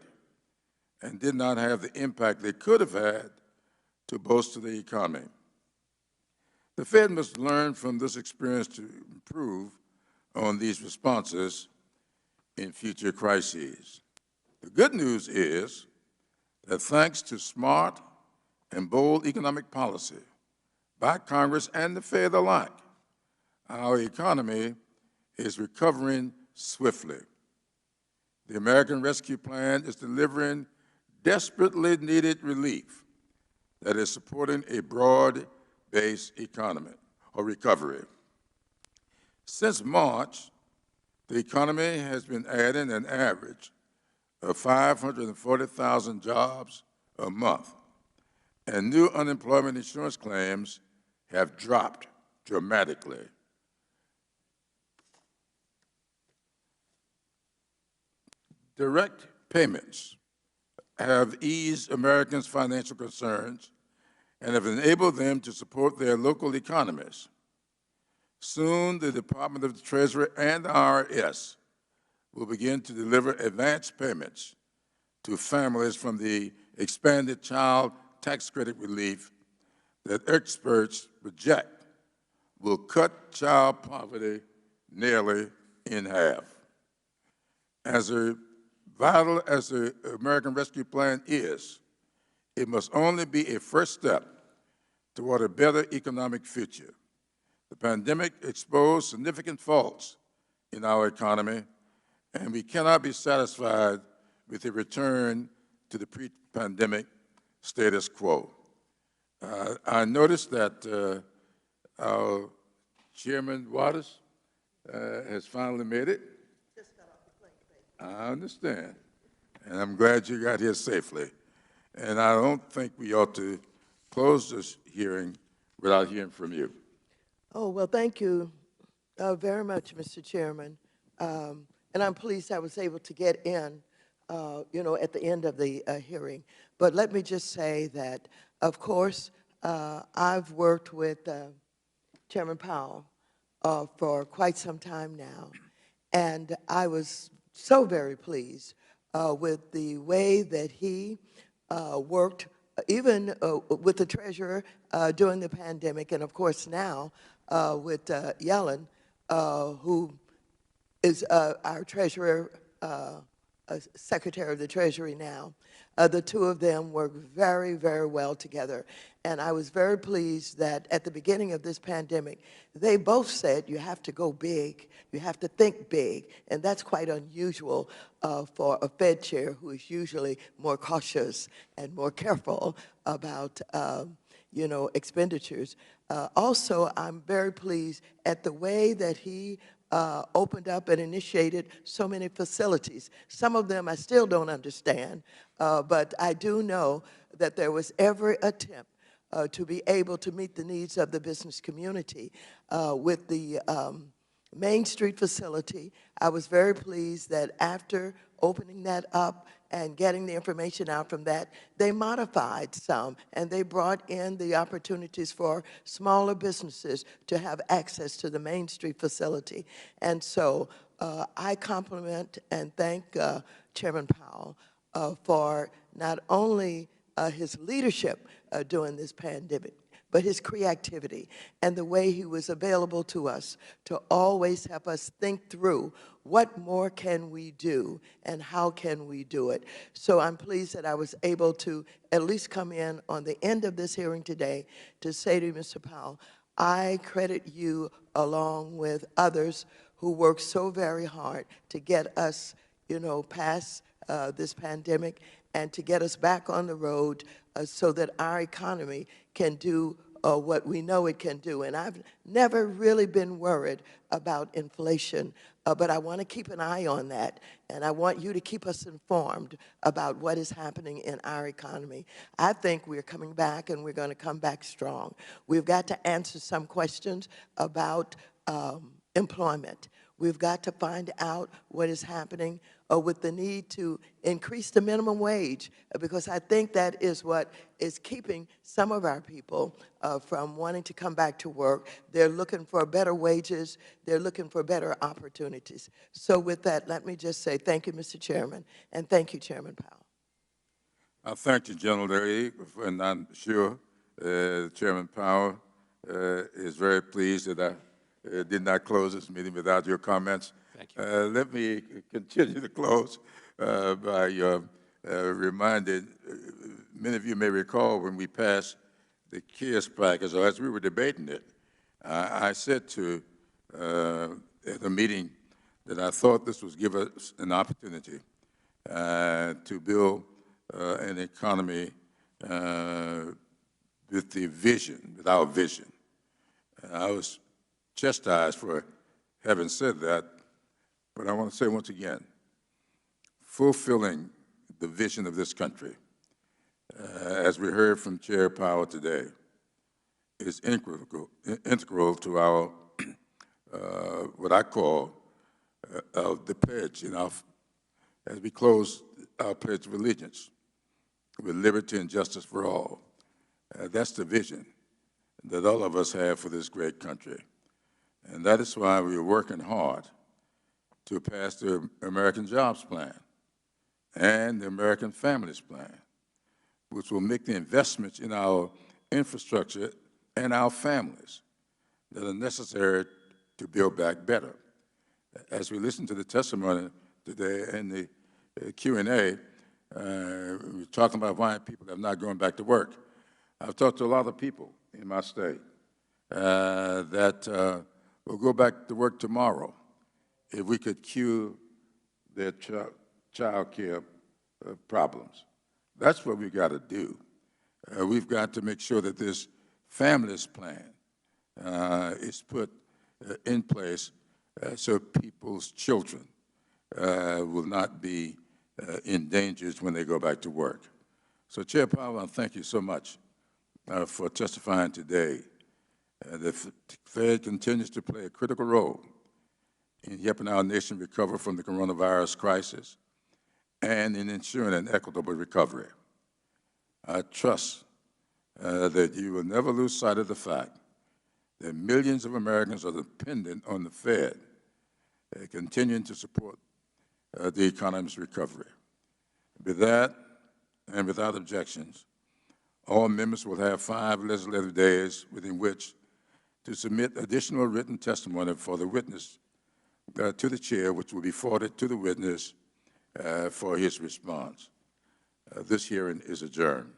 and did not have the impact they could have had to bolster the economy. The Fed must learn from this experience to improve on these responses in future crises. The good news is that thanks to smart and bold economic policy by Congress and the Fed alike, our economy is recovering swiftly. The American Rescue Plan is delivering desperately needed relief that is supporting a broad-based economy or recovery. Since March, the economy has been adding an average of 540,000 jobs a month, and new unemployment insurance claims have dropped dramatically. Direct payments have eased Americans' financial concerns and have enabled them to support their local economies. Soon, the Department of the Treasury and the IRS will begin to deliver advance payments to families from the expanded child tax credit relief that experts project will cut child poverty nearly in half. As vital as the American Rescue Plan is, it must only be a first step toward a better economic future. The pandemic exposed significant faults in our economy, and we cannot be satisfied with a return to the pre-pandemic status quo. I noticed that our Chairman Waters has finally made it. I understand, and I'm glad you got here safely. And I don't think we ought to close this hearing without hearing from you. Oh, well, thank you very much, Mr. Chairman. And I'm pleased I was able to get in, at the end of the hearing. But let me just say that, of course, I've worked with Chairman Powell for quite some time now, and I was so very pleased with the way that he worked, even with the treasurer during the pandemic, and of course now with Yellen, who is our treasurer, Secretary of the Treasury now. The two of them work very, very well together. And I was very pleased that at the beginning of this pandemic, they both said you have to go big, you have to think big. And that's quite unusual for a Fed chair who is usually more cautious and more careful about expenditures. Also, I'm very pleased at the way that he opened up and initiated so many facilities. Some of them I still don't understand, but I do know that there was every attempt to be able to meet the needs of the business community. With the Main Street facility, I was very pleased that after opening that up and getting the information out from that, they modified some, and they brought in the opportunities for smaller businesses to have access to the Main Street facility. And so I compliment and thank Chairman Powell for not only his leadership during this pandemic, but his creativity and the way he was available to us to always help us think through what more can we do and how can we do it. So I'm pleased that I was able to at least come in on the end of this hearing today to say to Mr. Powell, I credit you along with others who worked so very hard to get us, past this pandemic and to get us back on the road so that our economy can do what we know it can do. And I've never really been worried about inflation, but I want to keep an eye on that, and I want you to keep us informed about what is happening in our economy. I think we're coming back, and we're going to come back strong. We've got to answer some questions about employment. We've got to find out what is happening with the need to increase the minimum wage, because I think that is what is keeping some of our people from wanting to come back to work. They're looking for better wages. They're looking for better opportunities. So with that, let me just say thank you, Mr. Chairman, and thank you, Chairman Powell. I thank you, General Lee, and I'm sure Chairman Powell is very pleased that I did not close this meeting without your comments. Thank you. Let me continue to close by reminding, many of you may recall when we passed the CARES package, or as we were debating it, I said to at the meeting that I thought this would give us an opportunity to build an economy with the vision, with our vision. I was chastised for having said that, but I want to say once again, fulfilling the vision of this country, as we heard from Chair Powell today, is integral to our, what I call the pledge, as we close our Pledge of Allegiance with liberty and justice for all. That's the vision that all of us have for this great country. And that is why we are working hard to pass the American Jobs Plan and the American Families Plan, which will make the investments in our infrastructure and our families that are necessary to build back better. As we listen to the testimony today and the Q&A, we're talking about why people are not going back to work. I've talked to a lot of people in my state that will go back to work tomorrow if we could cure their child care problems. That's what we've got to do. We've got to make sure that this families plan is put in place so people's children will not be endangered when they go back to work. So, Chair Powell, I thank you so much for testifying today. The Fed continues to play a critical role in helping our nation recover from the coronavirus crisis and in ensuring an equitable recovery. I trust that you will never lose sight of the fact that millions of Americans are dependent on the Fed continuing to support the economy's recovery. With that, and without objections, all members will have 5 legislative days within which to submit additional written testimony for the witness to the chair, which will be forwarded to the witness for his response. This hearing is adjourned.